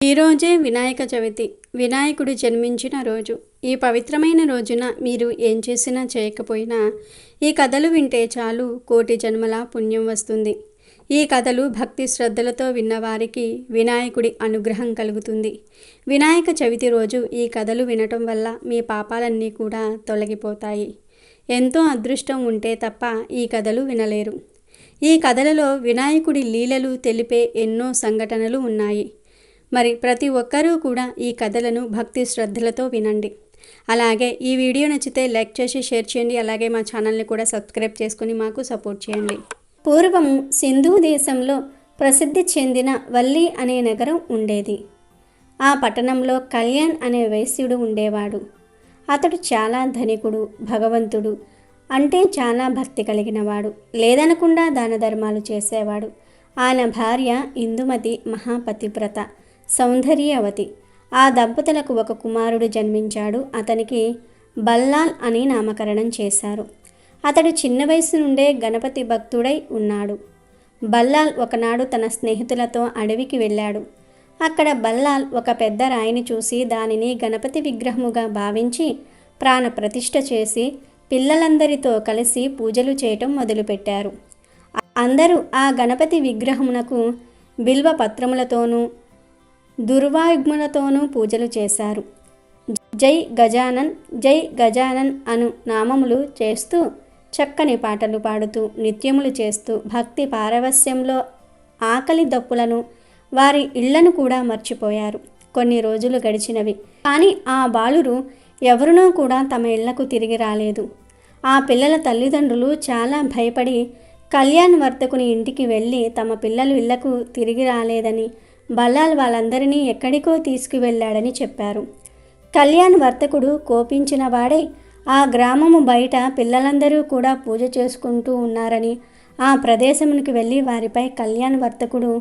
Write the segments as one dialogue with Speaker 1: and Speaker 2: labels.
Speaker 1: ఈరోజే వినాయక చవితి, వినాయకుడు జన్మించిన రోజు. ఈ పవిత్రమైన రోజున మీరు ఏం చేసినా చేయకపోయినా ఈ కథలు వింటే చాలు కోటి జన్మల పుణ్యం వస్తుంది. ఈ కథలు భక్తి శ్రద్ధలతో విన్నవారికి వినాయకుడి అనుగ్రహం కలుగుతుంది. వినాయక చవితి రోజు ఈ కథలు వినటం వల్ల మీ పాపాలన్నీ కూడా తొలగిపోతాయి. ఎంతో అదృష్టం ఉంటే తప్ప ఈ కథలు వినలేరు. ఈ కథలలో వినాయకుడి లీలలు తెలిపే ఎన్నో సంఘటనలు ఉన్నాయి. మరి ప్రతి ఒక్కరూ కూడా ఈ కథలను భక్తి శ్రద్ధలతో వినండి. అలాగే ఈ వీడియో నచ్చితే లైక్ చేసి షేర్ చేయండి. అలాగే మా ఛానల్ని కూడా సబ్స్క్రైబ్ చేసుకుని మాకు సపోర్ట్ చేయండి. పూర్వం సింధు దేశంలో ప్రసిద్ధి చెందిన వల్లి అనే నగరం ఉండేది. ఆ పట్టణంలో కళ్యాణ్ అనే వైశ్యుడు ఉండేవాడు. అతడు చాలా ధనికుడు, భగవంతుడు అంటే చాలా భక్తి కలిగినవాడు. లేదనకుండా దాన ధర్మాలు చేసేవాడు. ఆయన భార్య ఇందుమతి మహాపతివ్రత, సౌందర్యవతి. ఆ దంపతులకు ఒక కుమారుడు జన్మించాడు. అతనికి బల్లాల్ అని నామకరణం చేశారు. అతడు చిన్న వయసు నుండే గణపతి భక్తుడై ఉన్నాడు. బల్లాల్ ఒకనాడు తన స్నేహితులతో అడవికి వెళ్ళాడు. అక్కడ బల్లాల్ ఒక పెద్ద రాయిని చూసి దానిని గణపతి విగ్రహముగా భావించి ప్రాణ ప్రతిష్ఠ చేసి పిల్లలందరితో కలిసి పూజలు చేయటం మొదలుపెట్టారు. అందరూ ఆ గణపతి విగ్రహమునకు బిల్వ పత్రములతోనూ దుర్వాయుగ్ములతోనూ పూజలు చేశారు. జై గజానన్ జై గజానన్ అను నామములు చేస్తూ చక్కని పాటలు పాడుతూ నిత్యములు చేస్తూ భక్తి పారవస్యంలో ఆకలి దప్పులను వారి ఇళ్లను కూడా మర్చిపోయారు. కొన్ని రోజులు గడిచినవి. కానీ ఆ బాలురు ఎవరునూ కూడా తమ ఇళ్లకు తిరిగి రాలేదు. ఆ పిల్లల తల్లిదండ్రులు చాలా భయపడి కళ్యాణ్ వర్తకుని ఇంటికి వెళ్ళి తమ పిల్లలు ఇళ్లకు తిరిగి రాలేదని, బల్లాల్ వాళ్ళందరినీ ఎక్కడికో తీసుకువెళ్ళాడని చెప్పారు. కళ్యాణ్ వర్తకుడు కోపించిన వాడై ఆ గ్రామము బయట పిల్లలందరూ కూడా పూజ చేసుకుంటూ ఉన్నారని ఆ ప్రదేశమునికి వెళ్ళి వారిపై కళ్యాణ్ వర్తకుడు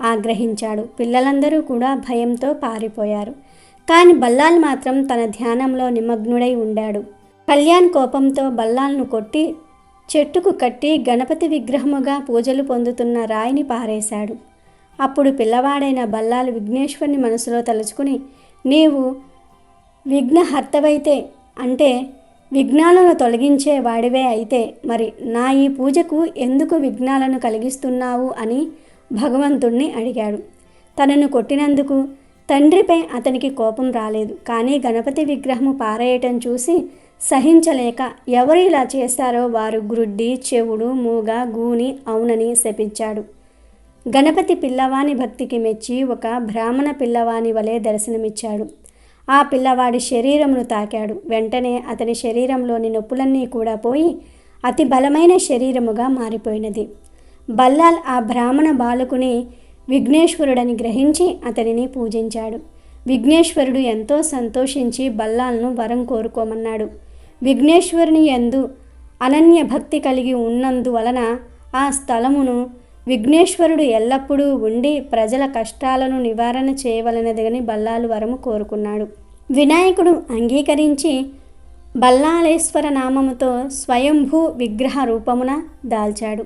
Speaker 1: ఆగ్రహించాడు. పిల్లలందరూ కూడా భయంతో పారిపోయారు. కానీ బల్లాల్ మాత్రం తన ధ్యానంలో నిమగ్నుడై ఉండాడు. కళ్యాణ్ కోపంతో బల్లాల్ను కొట్టి చెట్టుకు కట్టి గణపతి విగ్రహముగా పూజలు పొందుతున్న రాయిని పారేశాడు. అప్పుడు పిల్లవాడైన బల్లాల్ విఘ్నేశ్వరుని మనసులో తలుచుకుని, నీవు విఘ్నహర్తవైతే అంటే విఘ్నాలను తొలగించే వాడివే అయితే మరి నా ఈ పూజకు ఎందుకు విఘ్నాలను కలిగిస్తున్నావు అని భగవంతుణ్ణి అడిగాడు. తనను కొట్టినందుకు తండ్రిపై అతనికి కోపం రాలేదు. కానీ గణపతి విగ్రహము పారేయటం చూసి సహించలేక ఎవరు ఇలా చేశారో వారు గ్రుడ్డి, చెవుడు, మూగ, గూని అవునని శపించాడు. గణపతి పిల్లవాని భక్తికి మెచ్చి ఒక బ్రాహ్మణ పిల్లవాని వలె దర్శనమిచ్చాడు. ఆ పిల్లవాడి శరీరమును తాకాడు. వెంటనే అతని శరీరంలోని నొప్పులన్నీ కూడా పోయి అతి బలమైన శరీరముగా మారిపోయినది. బల్లాల్ ఆ బ్రాహ్మణ బాలకుని విఘ్నేశ్వరుడని గ్రహించి అతనిని పూజించాడు. విఘ్నేశ్వరుడు ఎంతో సంతోషించి బల్లాల్ను వరం కోరుకోమన్నాడు. విఘ్నేశ్వరుని యందు అనన్య భక్తి కలిగి ఉన్నందువలన ఆ స్థలమును విఘ్నేశ్వరుడు ఎల్లప్పుడూ ఉండి ప్రజల కష్టాలను నివారణ చేయవలనదని బల్లాలు వరము కోరుకున్నాడు. వినాయకుడు అంగీకరించి బల్లాలేశ్వర నామముతో స్వయంభూ విగ్రహ రూపమున దాల్చాడు.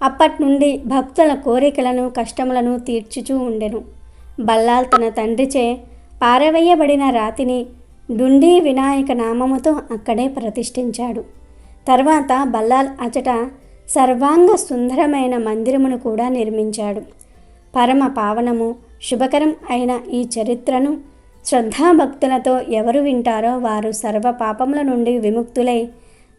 Speaker 1: అప్పటి నుండి భక్తుల కోరికలను కష్టములను తీర్చుచూ ఉండెను. బల్లాల్ తన తండ్రిచే పారవేయబడిన రాతిని డుండి వినాయక నామముతో అక్కడే ప్రతిష్ఠించాడు. తర్వాత బల్లాల్ అచట సర్వాంగ సుందరమైన మందిరమును కూడా నిర్మించాడు. పరమ పావనము శుభకరం అయిన ఈ చరిత్రను శ్రద్ధాభక్తులతో ఎవరు వింటారో వారు సర్వ పాపముల నుండి విముక్తులై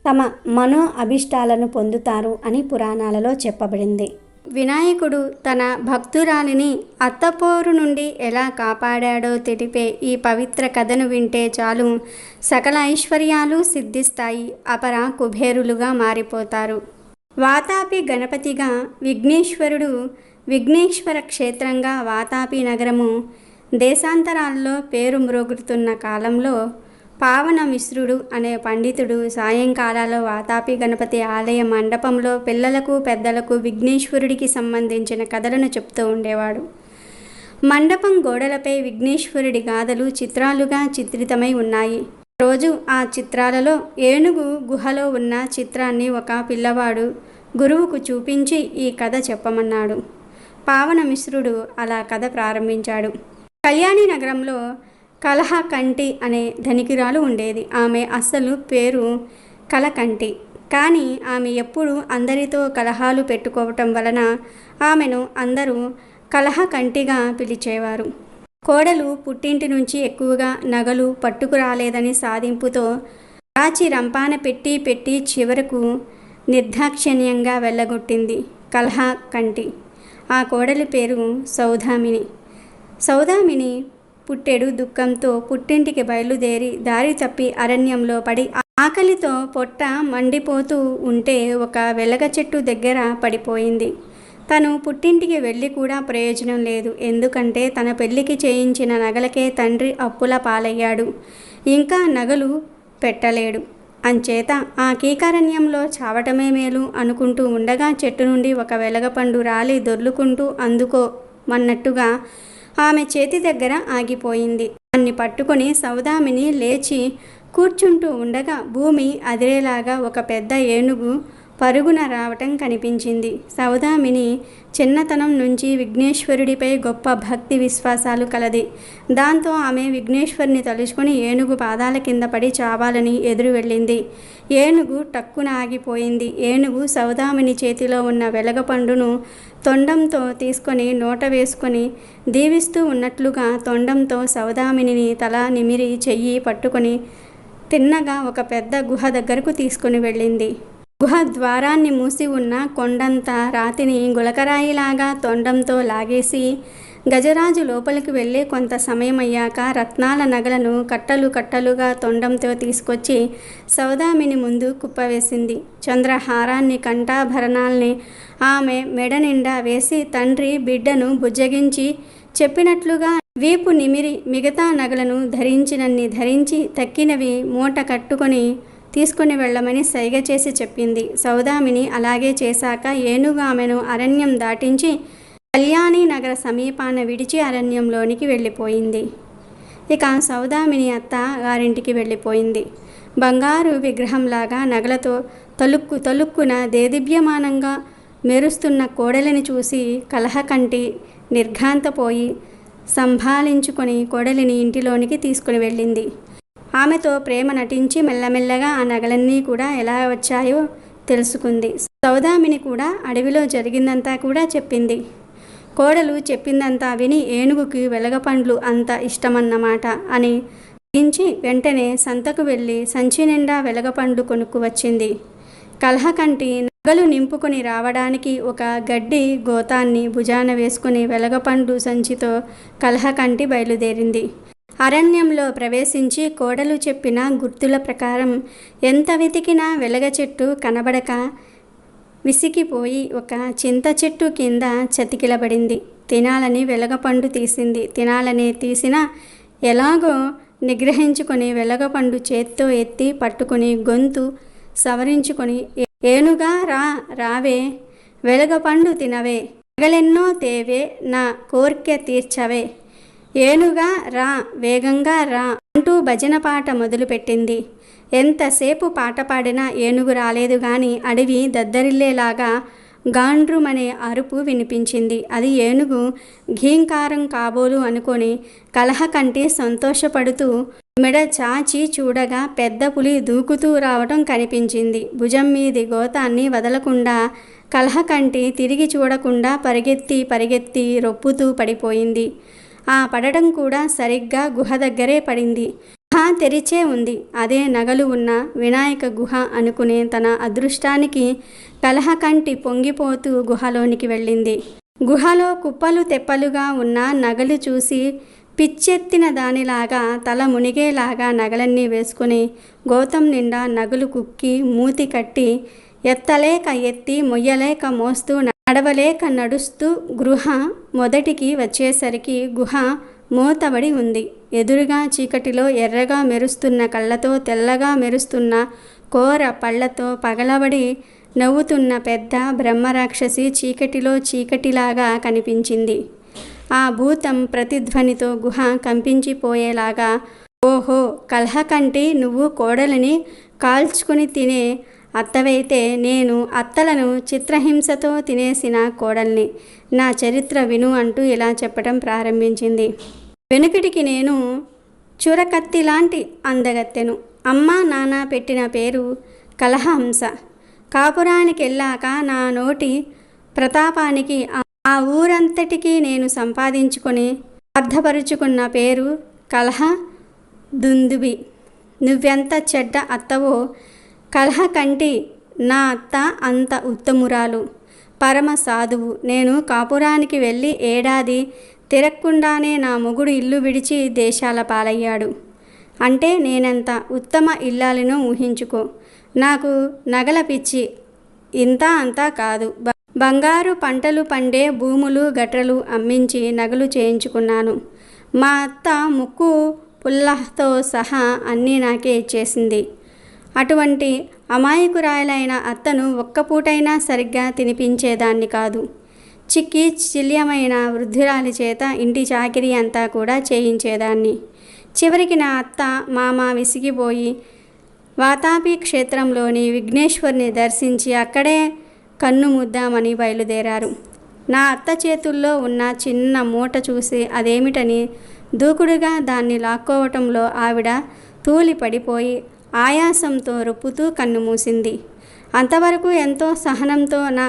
Speaker 1: తమ మనో అభిష్టాలను పొందుతారు అని పురాణాలలో చెప్పబడింది. వినాయకుడు తన భక్తురాలిని అత్తపోరు నుండి ఎలా కాపాడాడో తెలిపే ఈ పవిత్ర కథను వింటే చాలు సకల ఐశ్వర్యాలు సిద్ధిస్తాయి. అపర కుబేరులుగా మారిపోతారు. వాతాపి గణపతిగా విఘ్నేశ్వరుడు, విఘ్నేశ్వర క్షేత్రంగా వాతాపి నగరము దేశాంతరాల్లో పేరు మ్రోగుతున్న కాలంలో పావన మిశ్రుడు అనే పండితుడు సాయంకాలాల్లో వాతాపి గణపతి ఆలయ మండపంలో పిల్లలకు పెద్దలకు విఘ్నేశ్వరుడికి సంబంధించిన కథలను చెప్తూ ఉండేవాడు. మండపం గోడలపై విఘ్నేశ్వరుడి గాథలు చిత్రాలుగా చిత్రితమై ఉన్నాయి. రోజు ఆ చిత్రాలలో ఏనుగు గుహలో ఉన్న చిత్రాన్ని ఒక పిల్లవాడు గురువుకు చూపించి ఈ కథ చెప్పమన్నాడు. పావన మిశ్రుడు అలా కథ ప్రారంభించాడు. కళ్యాణి నగరంలో కలహకంటి అనే ధనికురాలు ఉండేది. ఆమె అసలు పేరు కలకంటి. కానీ ఆమె ఎప్పుడూ అందరితో కలహాలు పెట్టుకోవటం వలన ఆమెను అందరూ కలహకంటిగా పిలిచేవారు. కోడలు పుట్టింటి నుంచి ఎక్కువగా నగలు పట్టుకురాలేదని సాధింపుతో రాచి రంపాన పెట్టి చివరకు నిర్దాక్షిణ్యంగా వెళ్ళగొట్టింది కలహకంటి. ఆ కోడలి పేరు సౌదామిని. సౌదామిని పుట్టెడు దుఃఖంతో పుట్టింటికి బయలుదేరి దారి తప్పి అరణ్యంలో పడి ఆకలితో పొట్ట మండిపోతూ ఉంటే ఒక వెలగ చెట్టు దగ్గర పడిపోయింది. తను పుట్టింటికి వెళ్ళి కూడా ప్రయోజనం లేదు. ఎందుకంటే తన పెళ్లికి చేయించిన నగలకే తండ్రి అప్పుల పాలయ్యాడు. ఇంకా నగలు పెట్టలేడు. అంచేత ఆ కీకారణ్యంలో చావటమే మేలు అనుకుంటూ ఉండగా చెట్టు నుండి ఒక వెలగపండు రాలి దొర్లుకుంటూ అందుకోమన్నట్టుగా ఆమె చేతి దగ్గర ఆగిపోయింది. దాన్ని పట్టుకొని సౌదామిని లేచి కూర్చుంటూ ఉండగా భూమి అదిరేలాగా ఒక పెద్ద ఏనుగు పరుగున రావటం కనిపించింది. సౌదామిని చిన్నతనం నుంచి విఘ్నేశ్వరుడిపై గొప్ప భక్తి విశ్వాసాలు కలది. దాంతో ఆమె విఘ్నేశ్వరుని తలుచుకొని ఏనుగు పాదాల కింద పడి చావాలని ఎదురు వెళ్ళింది. ఏనుగు టక్కున ఆగిపోయింది. ఏనుగు సౌదామిని చేతిలో ఉన్న వెలగపండును తొండంతో తీసుకొని నోట వేసుకొని దీవిస్తూ ఉన్నట్లుగా తొండంతో సౌదామిని తల నిమిరి చెయ్యి పట్టుకొని తిన్నగా ఒక పెద్ద గుహ దగ్గరకు తీసుకుని వెళ్ళింది. గుహ ద్వారాన్ని మూసి ఉన్న కొండంత రాతిని గులకరాయిలాగా తొండంతో లాగేసి గజరాజు లోపలికి వెళ్ళి కొంత సమయం అయ్యాక రత్నాల నగలను కట్టలు కట్టలుగా తొండంతో తీసుకొచ్చి సౌదామిని ముందు కుప్పవేసింది. చంద్రహారాన్ని కంఠాభరణాల్ని ఆమె మెడ నిండా వేసి తండ్రి బిడ్డను బుజ్జగించి చెప్పినట్లుగా వీపు నిమిరి మిగతా నగలను ధరించినన్ని ధరించి తక్కినవి మూట కట్టుకొని తీసుకుని వెళ్ళమని సైగ చేసి చెప్పింది. సౌదామిని అలాగే చేశాక ఏనుగు ఆమెను అరణ్యం దాటించి కళ్యాణి నగర సమీపాన విడిచి అరణ్యంలోనికి వెళ్ళిపోయింది. ఇక సౌదామిని అత్త గారింటికి వెళ్ళిపోయింది. బంగారు విగ్రహంలాగా నగలతో తలుక్కున దేదీప్యమానంగా మెరుస్తున్న కోడలిని చూసి కలహకంటి నిర్ఘాంతపోయి సంభాళించుకొని కోడలిని ఇంటిలోనికి తీసుకుని వెళ్ళింది. ఆమెతో ప్రేమ నటించి మెల్లమెల్లగా ఆ నగలన్నీ కూడా ఎలా వచ్చాయో తెలుసుకుంది. సౌదామిని కూడా అడవిలో జరిగిందంతా కూడా చెప్పింది. కోడలు చెప్పిందంతా విని ఏనుగుకి వెలగపండ్లు అంత ఇష్టమన్నమాట అని గ్రహించి వెంటనే సంతకు వెళ్ళి సంచి నిండా వెలగపండ్లు కొనుక్కు వచ్చింది. కలహకంటి నగలు నింపుకొని రావడానికి ఒక గడ్డి గోతాన్ని భుజాన వేసుకుని వెలగపండ్లు సంచితో కలహకంటి బయలుదేరింది. అరణ్యంలో ప్రవేశించి కోడలు చెప్పిన గుర్తుల ప్రకారం ఎంత వెతికినా వెలగ చెట్టు కనబడక విసిగిపోయి ఒక చింత చెట్టు కింద చతికిలబడింది. తినాలని వెలగపండు తీసింది. తినాలని తీసినా ఎలాగో నిగ్రహించుకొని వెలగపండు చేత్తో ఎత్తి పట్టుకుని గొంతు సవరించుకొని ఏనుగా రావే వెలగపండు తినవే నగలెన్నో తేవే నా కోర్కె తీర్చవే ఏనుగా రా వేగంగా రా అంటూ భజన పాట మొదలుపెట్టింది. ఎంతసేపు పాట పాడినా ఏనుగు రాలేదు గాని అడవి దద్దరిల్లేలాగా గాండ్రుమనే అరుపు వినిపించింది. అది ఏనుగు ఘీంకారం కాబోలు అనుకొని కలహకంటి సంతోషపడుతూ మెడ చాచి చూడగా పెద్ద పులి దూకుతూ రావటం కనిపించింది. భుజం మీది గోతాన్ని వదలకుండా కలహకంటి తిరిగి చూడకుండా పరిగెత్తి రొప్పుతూ పడిపోయింది. ఆ పడటం కూడా సరిగ్గా గుహ దగ్గరే పడింది. గుహ తెరిచే ఉంది. అదే నగలు ఉన్న వినాయక గుహ అనుకునే తన అదృష్టానికి కలహకంటి పొంగిపోతూ గుహలోనికి వెళ్ళింది. గుహలో కుప్పలు తెప్పలుగా ఉన్న నగలు చూసి పిచ్చెత్తిన దానిలాగా తల మునిగేలాగా నగలన్నీ వేసుకుని గోతం నిండా నగలు కుక్కి మూతి కట్టి ఎత్తలేక ఎత్తి మొయ్యలేక మోస్తూ నడవలేక నడుస్తూ గృహ మొదటికి వచ్చేసరికి గుహ మూతబడి ఉంది. ఎదురుగా చీకటిలో ఎర్రగా మెరుస్తున్న కళ్ళతో తెల్లగా మెరుస్తున్న కోర పళ్లతో పగలబడి నవ్వుతున్న పెద్ద బ్రహ్మరాక్షసి చీకటిలో చీకటిలాగా కనిపించింది. ఆ భూతం ప్రతిధ్వనితో గుహ కంపించిపోయేలాగా ఓహో, కలహకంటి నువ్వు కోడలిని కాల్చుకుని తినే అత్తవైతే నేను అత్తలను చిత్రహింసతో తినేసిన కోడల్ని. నా చరిత్ర విను అంటూ ఇలా చెప్పటం ప్రారంభించింది. వెనుకటికి నేను చురకత్తిలాంటి అందగత్తెను. అమ్మ నాన్న పెట్టిన పేరు కలహంస. కాపురానికి వెళ్ళాక నా నోటి ప్రతాపానికి ఆ ఊరంతటికీ నేను సంపాదించుకొని అర్థపరుచుకున్న పేరు కలహ దుందుబి. నువ్వెంత చెడ్డ అత్తవో కలహకంటి నా అత్త అంత ఉత్తమురాలు, పరమ సాధువు. నేను కాపురానికి వెళ్ళి ఏడాది తిరగకుండానే నా మొగుడు ఇల్లు విడిచి దేశాల పాలయ్యాడు. అంటే నేనెంత ఉత్తమ ఇల్లాలినో ఊహించుకో. నాకు నగల పిచ్చి ఇంత అంతా కాదు. బంగారు పంటలు పండే భూములు గట్రలు అమ్మించి నగలు చేయించుకున్నాను. మా అత్త ముక్కు పుల్లతో సహా అన్నీ నాకే ఇచ్చేసింది. అటువంటి అమాయకురాలైన అత్తను ఒక్కపూటైనా సరిగ్గా తినిపించేదాన్ని కాదు. చిక్కి చిల్యమైన వృద్ధురాలి చేత ఇంటి చాకిరీ అంతా కూడా చేయించేదాన్ని. చివరికి నా అత్త మామ విసిగిపోయి వాతాపి క్షేత్రంలోని విఘ్నేశ్వరుని దర్శించి అక్కడే కన్ను ముద్దామని బయలుదేరారు. నా అత్త చేతుల్లో ఉన్న చిన్న మూట చూసి అదేమిటని దూకుడుగా దాన్ని లాక్కోవటంలో ఆవిడ తూలి పడిపోయి ఆయాసంతో రొప్పుతూ కన్ను మూసింది. అంతవరకు ఎంతో సహనంతో నా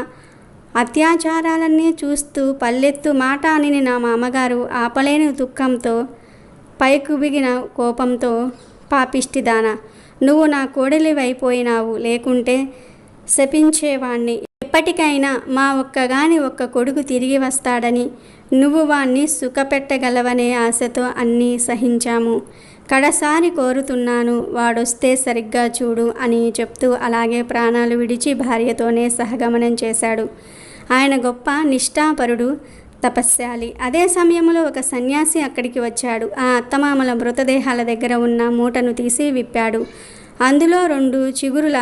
Speaker 1: అత్యాచారాలన్నీ చూస్తూ పల్లెత్తు మాట అని నా మామగారు ఆపలేని దుఃఖంతో పైకుబిగిన కోపంతో, పాపిష్టిదానా, నువ్వు నా కోడలివైపోయినావు, లేకుంటే శపించేవాణ్ణి. ఎప్పటికైనా మా ఒక్క కొడుకు తిరిగి వస్తాడని నువ్వు వాణ్ణి సుఖపెట్టగలవనే ఆశతో అన్నీ సహించాము. కడసారి కోరుతున్నాను, వాడొస్తే సరిగ్గా చూడు అని చెప్తూ అలాగే ప్రాణాలు విడిచి భార్యతోనే సహగమనం చేశాడు. ఆయన గొప్ప నిష్ఠాపరుడు, తపస్శాలి. అదే సమయంలో ఒక సన్యాసి అక్కడికి వచ్చాడు. ఆ అత్తమామల మృతదేహాల దగ్గర ఉన్న మూటను తీసి విప్పాడు. అందులో 2 చిగురుల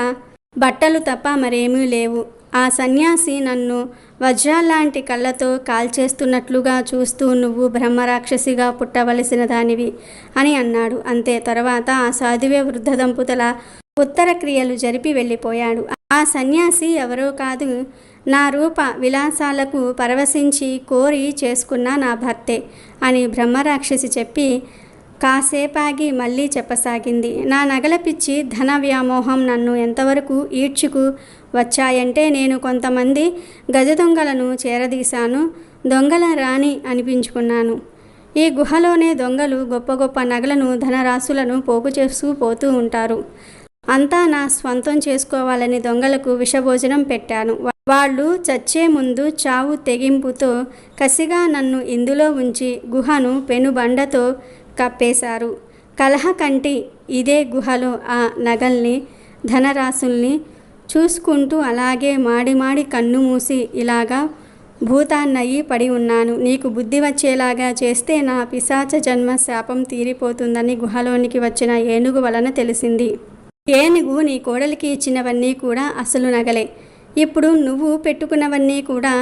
Speaker 1: బట్టలు తప్ప మరేమీ లేవు. ఆ సన్యాసి నన్ను వజ్రాల్లాంటి కళ్ళతో కాల్చేస్తున్నట్లుగా చూస్తూ నువ్వు బ్రహ్మరాక్షసిగా పుట్టవలసిన దానివి అని అన్నాడు. అంతే. తర్వాత ఆ సాధువే వృద్ధ దంపతుల ఉత్తర క్రియలు జరిపి వెళ్ళిపోయాడు. ఆ సన్యాసి ఎవరో కాదు, నా రూప విలాసాలకు పరవశించి కోరి చేసుకున్న నా భర్తే అని బ్రహ్మరాక్షసి చెప్పి కాసేపాగి మళ్ళీ చెప్పసాగింది. నా నగల పిచ్చి, ధన వ్యామోహం నన్ను ఎంతవరకు ఈడ్చుకు వచ్చాయంటే నేను కొంతమంది గజ దొంగలను చేరదీశాను. దొంగల రాణి అనిపించుకున్నాను. ఈ గుహలోనే దొంగలు గొప్ప గొప్ప నగలను, ధనరాశులను పోగు చేస్తూ పోతూ ఉంటారు. అంతా నా స్వంతం చేసుకోవాలని దొంగలకు విషభోజనం పెట్టాను. వాళ్ళు చచ్చే ముందు చావు తెగింపుతో కసిగా నన్ను ఇందులో ఉంచి గుహను పెనుబండతో కప్పేశారు. కలహకంటి ఇదే గుహలో ఆ నగల్ని, ధనరాశుల్ని చూసుకుంటూ అలాగే మాడి కన్ను మూసి ఇలాగా భూతాన్నయి పడి ఉన్నాను. నీకు బుద్ధి వచ్చేలాగా చేస్తే నా పిశాచ జన్మ శాపం తీరిపోతుందని గుహలోనికి వచ్చిన ఏనుగు వలన తెలిసింది. ఏనుగు నీ కోడలికి ఇచ్చినవన్నీ కూడా అసలు నగలే. ఇప్పుడు నువ్వు పెట్టుకున్నవన్నీ కూడా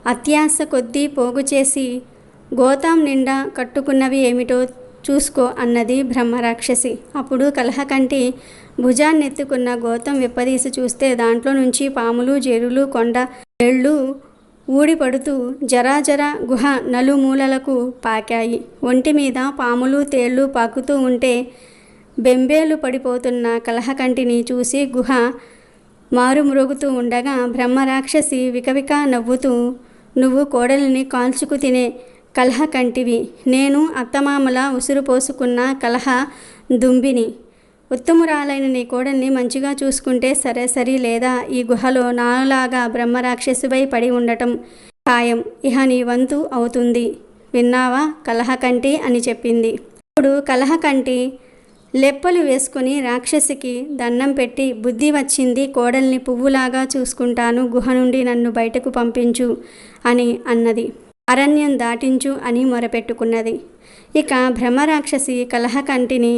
Speaker 1: అత్యాశ కొద్దీ పోగు చేసి గోతం నిండా కట్టుకున్నవి ఏమిటో చూసుకో అన్నది బ్రహ్మరాక్షసి. అప్పుడు కలహకంటి భుజాన్నెత్తుకున్న గోతం విప్పదీసి చూస్తే దాంట్లో నుంచి పాములు, జేరులు, కొండ ఏళ్ళు ఊడిపడుతూ జరాజర గుహ నలుమూలలకు పాకాయి. ఒంటి మీద పాములు, తేళ్లు పాకుతూ ఉంటే బెంబేలు పడిపోతున్న కలహకంటిని చూసి గుహ మారుమ్రోగుతూ ఉండగా బ్రహ్మరాక్షసి వికవిక నవ్వుతూ, నువ్వు కోడలిని కాల్చుకు తినే కలహకంటివి, నేను అత్తమామల ఉసురు పోసుకున్న కలహ దుంబిని. ఉత్తమురాలైన నీ కోడల్ని మంచిగా చూసుకుంటే సరే, లేదా ఈ గుహలో నాలాగా బ్రహ్మరాక్షసిపై పడి ఉండటం ఖాయం. ఇహ నీ వంతు అవుతుంది. విన్నావా కలహకంటి అని చెప్పింది. ఇప్పుడు కలహకంటి లెప్పలు వేసుకుని రాక్షసికి దండం పెట్టి, బుద్ధి వచ్చింది, కోడల్ని పువ్వులాగా చూసుకుంటాను, గుహ నుండి నన్ను బయటకు పంపించు అని అన్నది. అరణ్యం దాటించు అని మొరపెట్టుకున్నది. ఇక బ్రహ్మరాక్షసి కలహకంటిని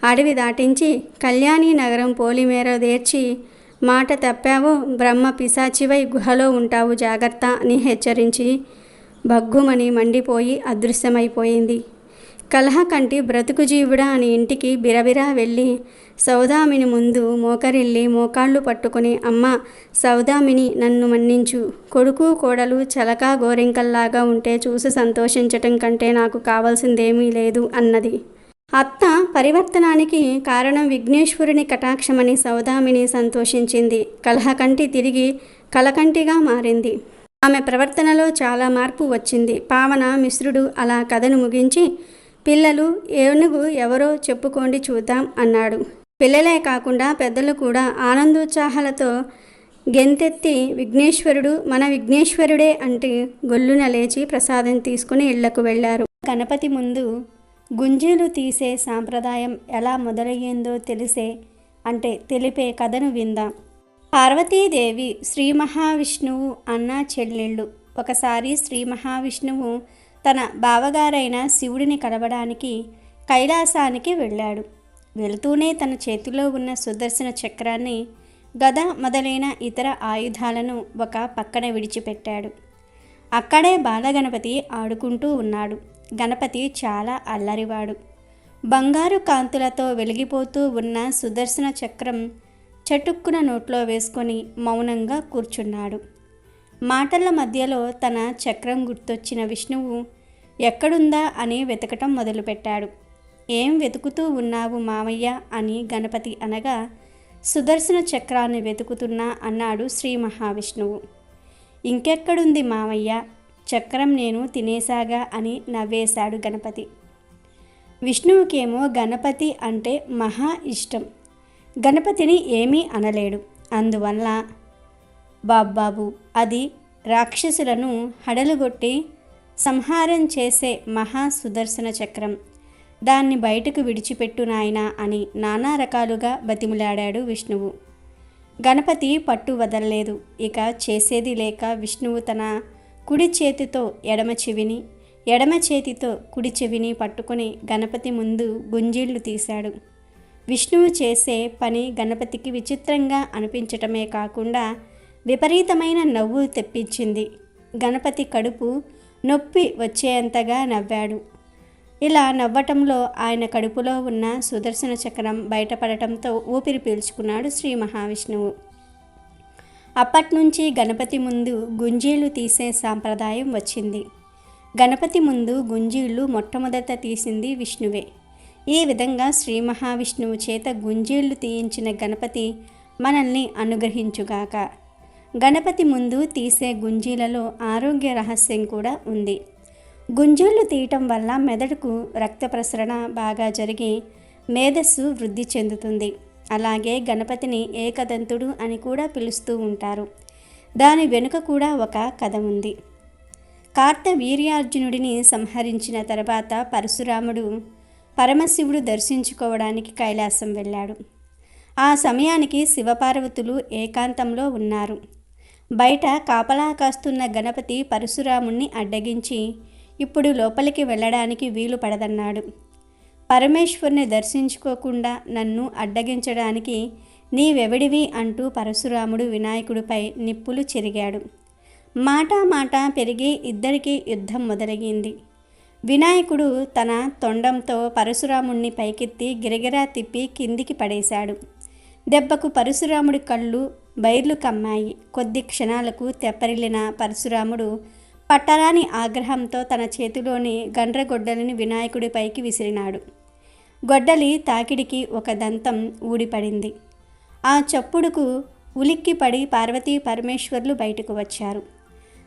Speaker 1: అడవి దాటించి కళ్యాణి నగరం పోలిమేర దేర్చి, మాట తప్పావో బ్రహ్మ పిశాచివై గుహలో ఉంటావు, జాగ్రత్త అని హెచ్చరించి భగ్గుమని మండిపోయి అదృశ్యమైపోయింది. కలహకంటి బ్రతుకు జీవుడా అని ఇంటికి బిరబిరా వెళ్ళి సౌదామిని ముందు మోకరిల్లి మోకాళ్ళు పట్టుకుని, అమ్మ సౌదామిని, నన్ను మన్నించు. కొడుకు కోడలు చలకా గోరింకల్లాగా ఉంటే చూసి సంతోషించటం కంటే నాకు కావాల్సిందేమీ లేదు అన్నది. అత్త పరివర్తనానికి కారణం విఘ్నేశ్వరుని కటాక్షమని సౌదామిని సంతోషించింది. కలహకంటి తిరిగి కలకంటిగా మారింది. ఆమె ప్రవర్తనలో చాలా మార్పు వచ్చింది. పావన మిశ్రుడు అలా కథను ముగించి, పిల్లలు ఏనుగు ఎవరో చెప్పుకోండి చూద్దాం అన్నాడు. పిల్లలే కాకుండా పెద్దలు కూడా ఆనందోత్సాహాలతో గెంతెత్తి విఘ్నేశ్వరుడు మన విఘ్నేశ్వరుడే అంటే గొల్లున లేచి ప్రసాదం తీసుకుని ఇళ్లకు వెళ్లారు. గణపతి ముందు గుంజీలు తీసే సాంప్రదాయం ఎలా మొదలయ్యిందో తెలిపే కథను విందాం. పార్వతీదేవి శ్రీ మహావిష్ణువు అన్న చెల్లెళ్ళు. ఒకసారి శ్రీ మహావిష్ణువు తన బావగారైన శివుడిని కలవడానికి కైలాసానికి వెళ్ళాడు. వెళుతూనే తన చేతిలో ఉన్న సుదర్శన చక్రాన్ని, గద మొదలైన ఇతర ఆయుధాలను ఒక పక్కన విడిచిపెట్టాడు. అక్కడే బాలగణపతి ఆడుకుంటూ ఉన్నాడు. గణపతి చాలా అల్లరివాడు. బంగారు కాంతులతో వెలిగిపోతూ ఉన్న సుదర్శన చక్రం చటుక్కున నోట్లో వేసుకొని మౌనంగా కూర్చున్నాడు. మాటల మధ్యలో తన చక్రం గుర్తొచ్చిన విష్ణువు ఎక్కడుందా అని వెతకటం మొదలుపెట్టాడు. ఏం వెతుకుతూ ఉన్నావు మామయ్య అని గణపతి అనగా, సుదర్శన చక్రాన్ని వెతుకుతున్నా అన్నాడు శ్రీ మహావిష్ణువు. ఇంకెక్కడుంది మామయ్య, చక్రం నేను తినేసాగా అని నవ్వేశాడు గణపతి. విష్ణువుకేమో గణపతి అంటే మహా ఇష్టం. గణపతిని ఏమీ అనలేడు. అందువల్ల బాబ్బాబు, అది రాక్షసులను హడలుగొట్టి సంహారం చేసే మహా సుదర్శన చక్రం, దాన్ని బయటకు విడిచిపెట్టు నాయనా అని నానా రకాలుగా బతిములాడాడు విష్ణువు. గణపతి పట్టు వదలలేదు. ఇక చేసేది లేక విష్ణువు తన కుడి చేతితో ఎడమ చెవిని, ఎడమ చేతితో కుడి చెవిని పట్టుకొని గణపతి ముందు గుంజీళ్లు తీశాడు. విష్ణువు చేసే పని గణపతికి విచిత్రంగా అనిపించటమే కాకుండా విపరీతమైన నవ్వు తెప్పించింది. గణపతి కడుపు నొప్పి వచ్చేంతగా నవ్వాడు. ఇలా నవ్వటంలో ఆయన కడుపులో ఉన్న సుదర్శన చక్రం బయటపడటంతో ఊపిరి పీల్చుకున్నాడు శ్రీ మహావిష్ణువు. అప్పట్నుంచి గణపతి ముందు గుంజీళ్లు తీసే సాంప్రదాయం వచ్చింది. గణపతి ముందు గుంజీళ్లు మొట్టమొదట తీసింది విష్ణువే. ఈ విధంగా శ్రీ మహావిష్ణువు చేత గుంజీళ్లు తీయించిన గణపతి మనల్ని అనుగ్రహించుగాక. గణపతి ముందు తీసే గుంజీలలో ఆరోగ్య రహస్యం కూడా ఉంది. గుంజీళ్లు తీయటం వల్ల మెదడుకు రక్త ప్రసరణ బాగా జరిగి మేధస్సు వృద్ధి చెందుతుంది. అలాగే గణపతిని ఏకదంతుడు అని కూడా పిలుస్తూ ఉంటారు. దాని వెనుక కూడా ఒక కథ ఉంది. కార్తవీర్యార్జునుడిని సంహరించిన తర్వాత పరశురాముడు పరమశివుడు దర్శించుకోవడానికి కైలాసం వెళ్ళాడు. ఆ సమయానికి శివపార్వతులు ఏకాంతంలో ఉన్నారు. బయట కాపలా కాస్తున్న గణపతి పరశురాముణ్ణి అడ్డగించి, ఇప్పుడు లోపలికి వెళ్ళడానికి వీలు పడదన్నాడు. పరమేశ్వరుని దర్శించుకోకుండా నన్ను అడ్డగించడానికి నీవెవడివి అంటూ పరశురాముడు వినాయకుడిపై నిప్పులు చెరిగాడు. మాట పెరిగి ఇద్దరికీ యుద్ధం మొదలయ్యింది. వినాయకుడు తన తొండంతో పరశురాముణ్ణి పైకెత్తి గిరగిరా తిప్పి కిందికి పడేశాడు. దెబ్బకు పరశురాముడి కళ్ళు బైర్లు కమ్మాయి. కొద్ది క్షణాలకు తెప్పరిల్లిన పరశురాముడు పట్టరాని ఆగ్రహంతో తన చేతిలోని గండ్రగొడ్డలిని వినాయకుడిపైకి విసిరినాడు. గొడ్డలి తాకిడికి ఒక దంతం ఊడిపడింది. ఆ చప్పుడుకు ఉలిక్కిపడి పార్వతీ పరమేశ్వర్లు బయటకు వచ్చారు.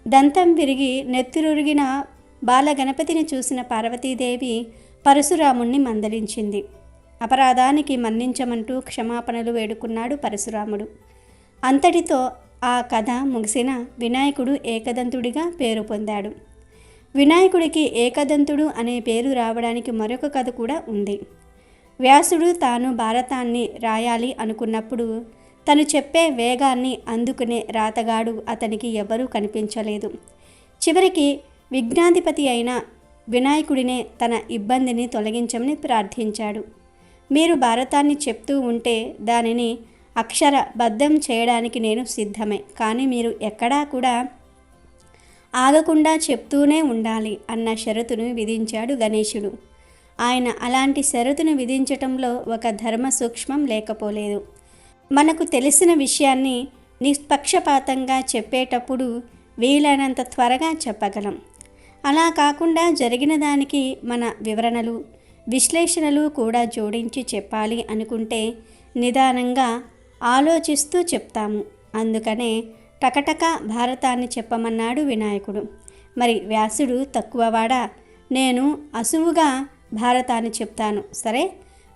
Speaker 1: దంతం విరిగి నెత్తురురిగిన బాలగణపతిని చూసిన పార్వతీదేవి పరశురాముణ్ణి మందలించింది. అపరాధానికి మన్నించమంటూ క్షమాపణలు వేడుకున్నాడు పరశురాముడు. అంతటితో ఆ కథ ముగిసిన వినాయకుడు ఏకదంతుడిగా పేరు పొందాడు. వినాయకుడికి ఏకదంతుడు అనే పేరు రావడానికి మరొక కథ కూడా ఉంది. వ్యాసుడు తాను భారతాన్ని రాయాలి అనుకున్నప్పుడు తను చెప్పే వేగాన్ని అందుకునే రాతగాడు అతనికి ఎవరూ కనిపించలేదు. చివరికి విఘ్నాధిపతి అయిన వినాయకుడినే తన ఇబ్బందిని తొలగించమని ప్రార్థించాడు. మీరు భారతాన్ని చెప్తూ ఉంటే దానిని అక్షరబద్ధం చేయడానికి నేను సిద్ధమే, కానీ మీరు ఎక్కడా కూడా ఆగకుండా చెప్తూనే ఉండాలి అన్న షరతును విధించాడు గణేశుడు. ఆయన అలాంటి షరతును విధించటంలో ఒక ధర్మ సూక్ష్మం లేకపోలేదు. మనకు తెలిసిన విషయాన్ని నిష్పక్షపాతంగా చెప్పేటప్పుడు వీలైనంత త్వరగా చెప్పగలం. అలా కాకుండా జరిగిన దానికి మన వివరణలు, విశ్లేషణలు కూడా జోడించి చెప్పాలి అనుకుంటే నిదానంగా ఆలోచిస్తూ చెప్తాము. అందుకనే టకటక భారతాన్ని చెప్పమన్నాడు వినాయకుడు. మరి వ్యాసుడు తక్కువవాడా? నేను అసువుగా భారతాన్ని చెప్తాను, సరే,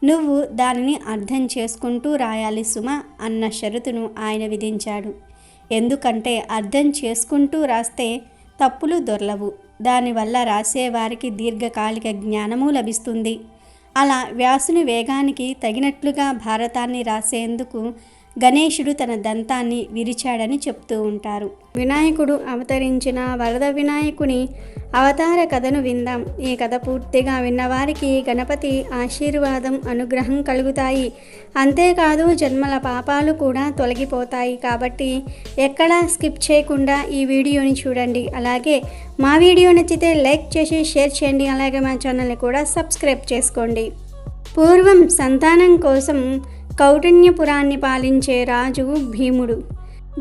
Speaker 1: నువ్వు దానిని అర్థం చేసుకుంటూ రాయాలి సుమా అన్న షరతును ఆయన విధించాడు. ఎందుకంటే అర్థం చేసుకుంటూ రాస్తే తప్పులు దొర్లవు. దానివల్ల రాసేవారికి దీర్ఘకాలిక జ్ఞానము లభిస్తుంది. అలా వ్యాసుని వేగానికి తగినట్లుగా భారతాన్ని రాసేందుకు గణేశుడు తన దంతాన్ని విరిచాడని చెప్తూ ఉంటారు. వినాయకుడు అవతరించిన వరద వినాయకుని అవతార కథను విందాం. ఈ కథ పూర్తిగా విన్నవారికి గణపతి ఆశీర్వాదం, అనుగ్రహం కలుగుతాయి. అంతేకాదు జన్మల పాపాలు కూడా తొలగిపోతాయి. కాబట్టి ఎక్కడా స్కిప్ చేయకుండా ఈ వీడియోని చూడండి. అలాగే మా వీడియో నచ్చితే లైక్ చేసి షేర్ చేయండి. అలాగే మా ఛానల్ని కూడా సబ్స్క్రైబ్ చేసుకోండి. పూర్వం సంతానం కోసం కౌటిన్యపురాన్ని పాలించే రాజు భీముడు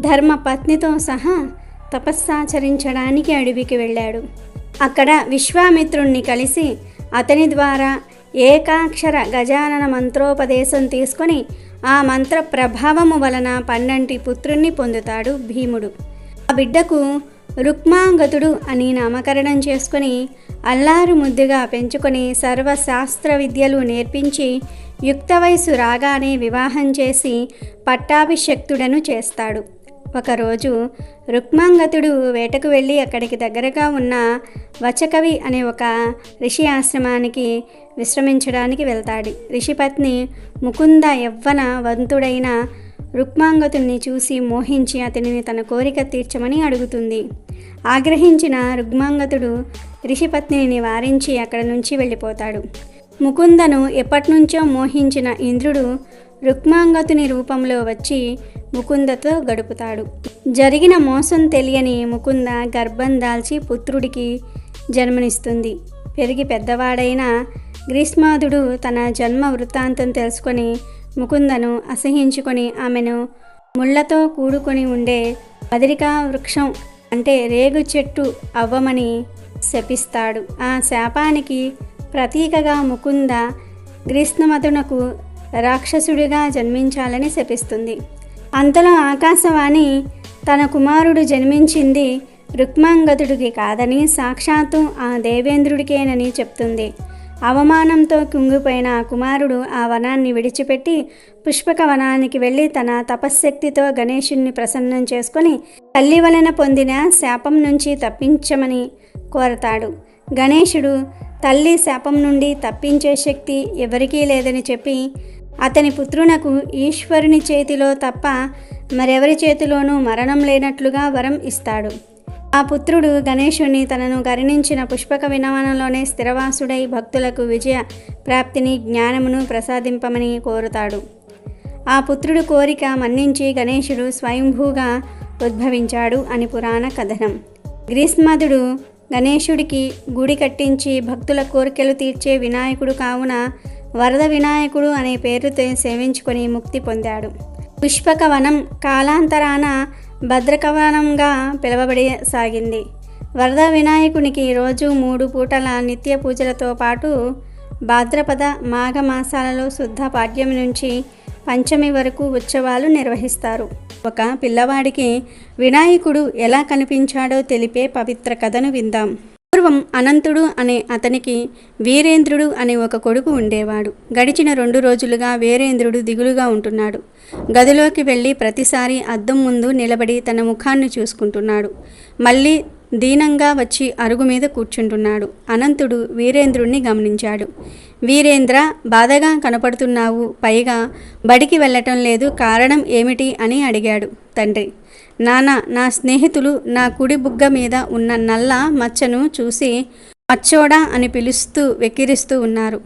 Speaker 1: ధర్మపత్నితో సహా తపస్సాచరించడానికి అడవికి వెళ్ళాడు. అక్కడ విశ్వామిత్రుణ్ణి కలిసి అతని ద్వారా ఏకాక్షర గజానన మంత్రోపదేశం తీసుకొని ఆ మంత్ర ప్రభావము వలన 12 పుత్రుణ్ణి పొందుతాడు భీముడు. ఆ బిడ్డకు రుక్మాంగతుడు అని నామకరణం చేసుకొని అల్లారు ముద్దుగా పెంచుకొని సర్వశాస్త్ర విద్యలు నేర్పించి యుక్త వయసు రాగానే వివాహం చేసి పట్టాభిషక్తుడను చేస్తాడు. ఒకరోజు రుక్మాంగతుడు వేటకు వెళ్ళి అక్కడికి దగ్గరగా ఉన్న వచకవి అనే ఒక ఋషి ఆశ్రమానికి విశ్రమించడానికి వెళ్తాడు. ఋషిపత్ని ముకుంద యవ్వన వంతుడైన రుక్మాంగతుడిని చూసి మోహించి అతనిని తన కోరిక తీర్చమని అడుగుతుంది. ఆగ్రహించిన రుక్మాంగతుడు ఋషిపత్నిని నివారించి అక్కడి నుంచి వెళ్ళిపోతాడు. ముకుందను ఎప్పటినుంచో మోహించిన ఇంద్రుడు రుక్మాంగతుని రూపంలో వచ్చి ముకుందతో గడుపుతాడు. జరిగిన మోసం తెలియని ముకుంద గర్భం దాల్చి పుత్రుడికి జన్మనిస్తుంది. పెరిగి పెద్దవాడైన గ్రీష్మాదుడు తన జన్మ వృత్తాంతం తెలుసుకొని ముకుందను అసహించుకొని ఆమెను ముళ్లతో కూడుకొని ఉండే బదిరికా వృక్షం అంటే రేగు చెట్టు అవ్వమని శపిస్తాడు. ఆ శాపానికి ప్రతీకగా ముకుంద గ్రీష్మమతునకు రాక్షసుడిగా జన్మించాలని శపిస్తుంది. అంతలో ఆకాశవాణి తన కుమారుడు జన్మించింది రుక్మాంగతుడికి కాదని సాక్షాత్తు ఆ దేవేంద్రుడికేనని చెప్తుంది. అవమానంతో కుంగిపోయిన ఆ కుమారుడు ఆ వనాన్ని విడిచిపెట్టి పుష్పక వనానికి వెళ్ళి తన తపశ్శక్తితో గణేశుణ్ణి ప్రసన్నం చేసుకొని తల్లి వలన పొందిన శాపం నుంచి తప్పించమని కోరతాడు. గణేశుడు తల్లి శాపం నుండి తప్పించే శక్తి ఎవరికీ లేదని చెప్పి అతని పుత్రునకు ఈశ్వరుని చేతిలో తప్ప మరెవరి చేతిలోనూ మరణం లేనట్లుగా వరం ఇస్తాడు. ఆ పుత్రుడు గణేశుని తనను కరుణించిన పుష్పక వినవనంలోనే స్థిరవాసుడై భక్తులకు విజయ ప్రాప్తిని, జ్ఞానమును ప్రసాదింపమని కోరుతాడు. ఆ పుత్రుడు కోరిక మన్నించి గణేశుడు స్వయంభూగా ఉద్భవించాడు అని పురాణ కథనం. గ్రీష్మదుడు గణేశుడికి గుడి కట్టించి భక్తుల కోరికలు తీర్చే వినాయకుడు కావున వరద వినాయకుడు అనే పేరుతో సేవించుకొని ముక్తి పొందాడు. పుష్పక వనం కాలాంతరాన భద్రకవనంగా పిలువబడసాగింది. వరద వినాయకునికి రోజు 3 పూటల నిత్య పూజలతో పాటు భాద్రపద మాఘ మాసాలలో శుద్ధ పాడ్యం నుంచి పంచమి వరకు ఉత్సవాలు నిర్వహిస్తారు. ఒక పిల్లవాడికి వినాయకుడు ఎలా కనిపించాడో తెలిపే పవిత్ర కథను విందాం. పూర్వం అనంతుడు అనే అతనికి వీరేంద్రుడు అనే ఒక కొడుకు ఉండేవాడు. గడిచిన 2 రోజులుగా వీరేంద్రుడు దిగులుగా ఉంటున్నాడు. గదిలోకి వెళ్ళి ప్రతిసారి అద్దం ముందు నిలబడి తన ముఖాన్ని చూసుకుంటున్నాడు. మళ్ళీ దీనంగా వచ్చి అరుగు మీద కూర్చుంటున్నాడు. అనంతుడు వీరేంద్రుణ్ణి గమనించాడు. వీరేంద్ర, బాధగా కనపడుతున్నావు, పైగా బడికి వెళ్ళటం లేదు, కారణం ఏమిటి అని అడిగాడు తండ్రి. నానా, నా స్నేహితులు నా కుడి బుగ్గ మీద ఉన్న నల్ల మచ్చను చూసి అచ్చోడా అని పిలుస్తూ వెక్కిరిస్తూ ఉన్నారు.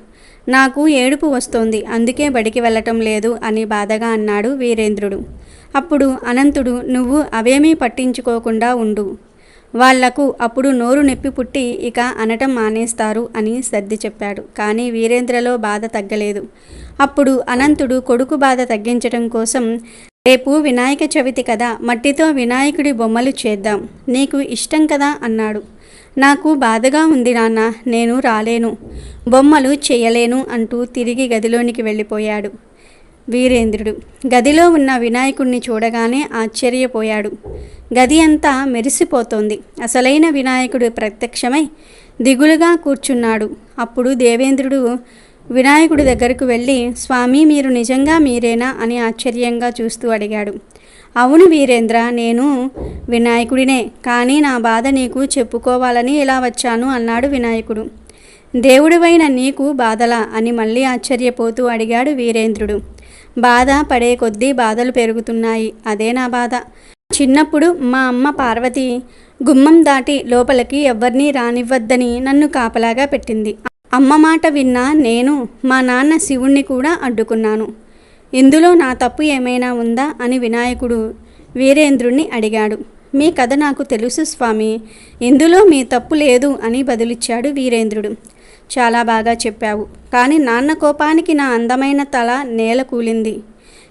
Speaker 1: నాకు ఏడుపు వస్తోంది, అందుకే బడికి వెళ్ళటం లేదు అని బాధగా అన్నాడు వీరేంద్రుడు. అప్పుడు అనంతుడు, నువ్వు అవేమీ పట్టించుకోకుండా ఉండు, వాళ్లకు అప్పుడు నోరు నొప్పి పుట్టి ఇక అనటం మానేస్తారు అని సర్ది చెప్పాడు. కానీ వీరేంద్రలో బాధ తగ్గలేదు. అప్పుడు అనంతుడు కొడుకు బాధ తగ్గించడం కోసం, రేపు వినాయక చవితి కదా, మట్టితో వినాయకుడి బొమ్మలు చేద్దాం, నీకు ఇష్టం కదా అన్నాడు. నాకు బాధగా ఉంది నాన్న, నేను రాలేను, బొమ్మలు చేయలేను అంటూ తిరిగి గదిలోనికి వెళ్ళిపోయాడు. వీరేంద్రుడు గదిలో ఉన్న వినాయకుడిని చూడగానే ఆశ్చర్యపోయాడు. గది అంతా మెరిసిపోతోంది. అసలైన వినాయకుడు ప్రత్యక్షమై దిగులుగా కూర్చున్నాడు. అప్పుడు దేవేంద్రుడు వినాయకుడి దగ్గరకు వెళ్ళి, స్వామి, మీరు నిజంగా మీరేనా అని ఆశ్చర్యంగా చూస్తూ అడిగాడు. అవును వీరేంద్ర, నేను వినాయకుడినే, కానీ నా బాధ నీకు చెప్పుకోవాలని ఇలా వచ్చాను అన్నాడు వినాయకుడు. దేవుడివైన నీకు బాధలా అని మళ్ళీ ఆశ్చర్యపోతూ అడిగాడు వీరేంద్రుడు. బాధ పడే కొద్దీ బాధలు పెరుగుతున్నాయి, అదే నా బాధ. చిన్నప్పుడు మా అమ్మ పార్వతి గుమ్మం దాటి లోపలికి ఎవ్వరినీ రానివ్వద్దని నన్ను కాపలాగా పెట్టింది. అమ్మ మాట విన్నా నేను మా నాన్న శివుణ్ణి కూడా అడ్డుకున్నాను. ఇందులో నా తప్పు ఏమైనా ఉందా అని వినాయకుడు వీరేంద్రుణ్ణి అడిగాడు. మీ కథ నాకు తెలుసు స్వామి, ఇందులో మీ తప్పు లేదు అని బదులిచ్చాడు వీరేంద్రుడు. చాలా బాగా చెప్పావు, కానీ నాన్న కోపానికి నా అందమైన తల నేల కూలింది,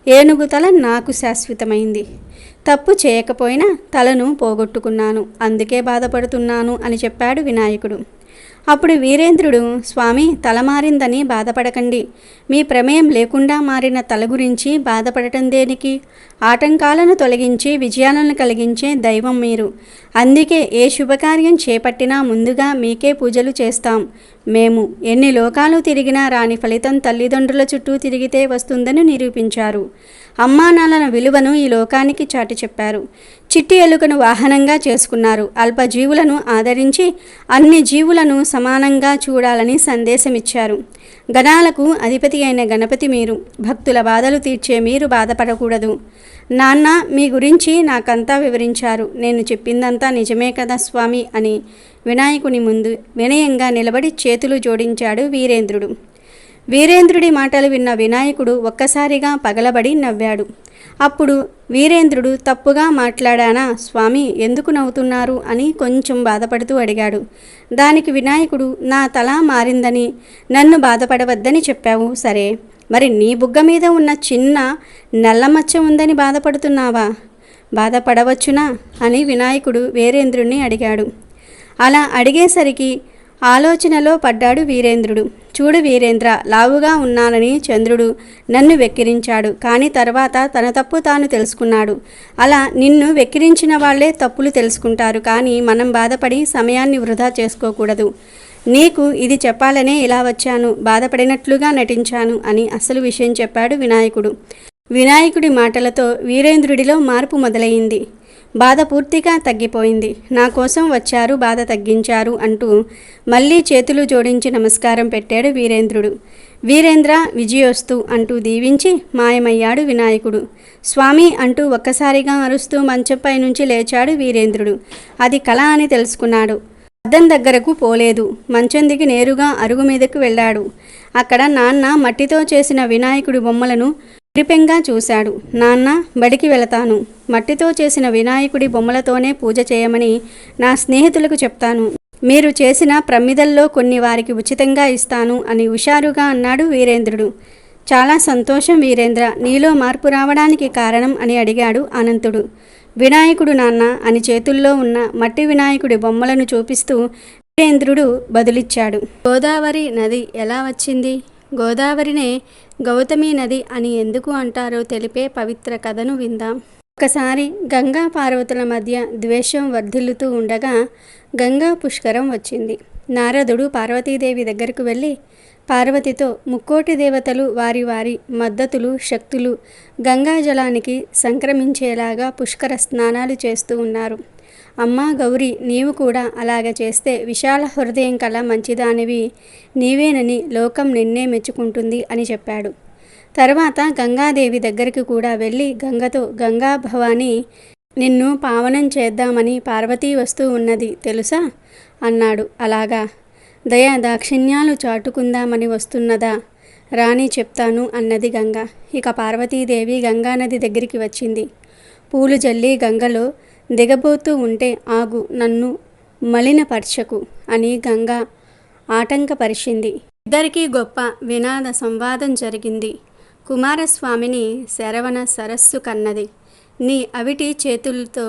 Speaker 1: ఏనుగు తల నాకు శాశ్వతమైంది. తప్పు చేయకపోయినా తలను పోగొట్టుకున్నాను, అందుకే బాధపడుతున్నాను అని చెప్పాడు వినాయకుడు. అప్పుడు వీరేంద్రుడు, స్వామి, తల మారిందని బాధపడకండి, మీ ప్రమేయం లేకుండా మారిన తల గురించి బాధపడటం దేనికి? ఆటంకాలను తొలగించి విజయాలను కలిగించే దైవం మీరు. అందుకే ఏ శుభకార్యం చేపట్టినా ముందుగా మీకే పూజలు చేస్తాం మేము. ఎన్ని లోకాలు తిరిగినా రాని ఫలితం తల్లిదండ్రుల చుట్టూ తిరిగితే వస్తుందని నిరూపించారు. అమ్మానాన్నల విలువను ఈ లోకానికి చాటి చెప్పారు. చిట్టి ఎలుకను వాహనంగా చేసుకున్నారు. అల్పజీవులను ఆదరించి అన్ని జీవులను సమానంగా చూడాలని సందేశమిచ్చారు. గణాలకు అధిపతి అయిన గణపతి మీరు. భక్తుల బాధలు తీర్చే మీరు బాధపడకూడదు. నాన్న, మీ గురించి నాకంతా వివరించారు. నేను చెప్పిందంతా నిజమే కదా స్వామి అని వినాయకుని ముందు వినయంగా నిలబడి చేతులు జోడించాడు వీరేంద్రుడు. వీరేంద్రుడి మాటలు విన్న వినాయకుడు ఒక్కసారిగా పగలబడి నవ్వాడు. అప్పుడు వీరేంద్రుడు, తప్పుగా మాట్లాడానా స్వామి, ఎందుకు నవ్వుతున్నారు అని కొంచెం బాధపడుతూ అడిగాడు. దానికి వినాయకుడు, నా తల మారిందని నన్ను బాధపడవద్దని చెప్పావు, సరే, మరి నీ బుగ్గ మీద ఉన్న చిన్న నల్లమచ్చ ఉందని బాధపడుతున్నావా? బాధపడవచ్చునా అని వినాయకుడు వీరేంద్రుడిని అడిగాడు. అలా అడిగేసరికి ఆలోచనలో పడ్డాడు వీరేంద్రుడు. చూడు వీరేంద్ర, లావుగా ఉన్నానని చంద్రుడు నన్ను వెక్కిరించాడు, కానీ తర్వాత తన తప్పు తాను తెలుసుకున్నాడు. అలా నిన్ను వెక్కిరించిన వాళ్లే తప్పులు తెలుసుకుంటారు, కానీ మనం బాధపడి సమయాన్ని వృధా చేసుకోకూడదు. నీకు ఇది చెప్పాలనే ఇలా వచ్చాను, బాధపడినట్లుగా నటించాను అని అసలు విషయం చెప్పాడు వినాయకుడు. వినాయకుడి మాటలతో వీరేంద్రుడిలో మార్పు మొదలైంది. బాధ పూర్తిగా తగ్గిపోయింది. నా కోసం వచ్చారు, బాధ తగ్గించారు అంటూ మళ్ళీ చేతులు జోడించి నమస్కారం పెట్టాడు వీరేంద్రుడు. వీరేంద్ర విజయోస్తు అంటూ దీవించి మాయమయ్యాడు వినాయకుడు. స్వామి అంటూ ఒక్కసారిగా అరుస్తూ మంచంపై నుంచి లేచాడు వీరేంద్రుడు. అది కళ అని తెలుసుకున్నాడు. అద్దం దగ్గరకు పోలేదు. మంచం దిగి నేరుగా అరుగు మీదకు వెళ్ళాడు. అక్కడ నాన్న మట్టితో చేసిన వినాయకుడి బొమ్మలను విరిపెంగా చూశాడు. నాన్న, బడికి వెళతాను, మట్టితో చేసిన వినాయకుడి బొమ్మలతోనే పూజ చేయమని నా స్నేహితులకు చెప్తాను. మీరు చేసిన ప్రమిదల్లో కొన్ని వారికి ఉచితంగా ఇస్తాను అని హుషారుగా అన్నాడు వీరేంద్రుడు. చాలా సంతోషం వీరేంద్ర, నీలో మార్పు రావడానికి కారణం అని అడిగాడు అనంతుడు. వినాయకుడు నాన్న అని చేతుల్లో ఉన్న మట్టి వినాయకుడి బొమ్మలను చూపిస్తూ వీరేంద్రుడు బదులిచ్చాడు. గోదావరి నది ఎలా వచ్చింది? గోదావరినే గౌతమి నది అని ఎందుకు అంటారో తెలిపే పవిత్ర కథను విందాం. ఒకసారి గంగా పార్వతుల మధ్య ద్వేషం వర్ధిల్లుతూ ఉండగా గంగా పుష్కరం వచ్చింది. నారదుడు పార్వతీదేవి దగ్గరకు వెళ్ళి, పార్వతితో, ముక్కోటి దేవతలు వారి వారి మద్దతులు శక్తులు గంగాజలానికి సంక్రమించేలాగా పుష్కర స్నానాలు చేస్తూ ఉన్నారు. అమ్మా గౌరీ, నీవు కూడా అలాగ చేస్తే విశాల హృదయం కల మంచిదానివి నీవేనని లోకం నిన్నే మెచ్చుకుంటుంది అని చెప్పాడు. తర్వాత గంగాదేవి దగ్గరికి కూడా వెళ్ళి గంగతో, గంగా భవాని, నిన్ను పావనం చేద్దామని పార్వతీ వస్తూ ఉన్నది తెలుసా అన్నాడు. అలాగా? దయా దాక్షిణ్యాలు చాటుకుందామని వస్తున్నదా? రాణి చెప్తాను అన్నది గంగ. ఇక పార్వతీదేవి గంగానది దగ్గరికి వచ్చింది. పూలు జల్లి గంగలో దిగబోతూ ఉంటే ఆగు, నన్ను మలినపరచకు అని గంగ ఆటంకపరిచింది. ఇద్దరికీ గొప్ప వినాద సంవాదం జరిగింది. కుమారస్వామిని శరవణ సరస్సు కన్నది. నీ అవిటి చేతులతో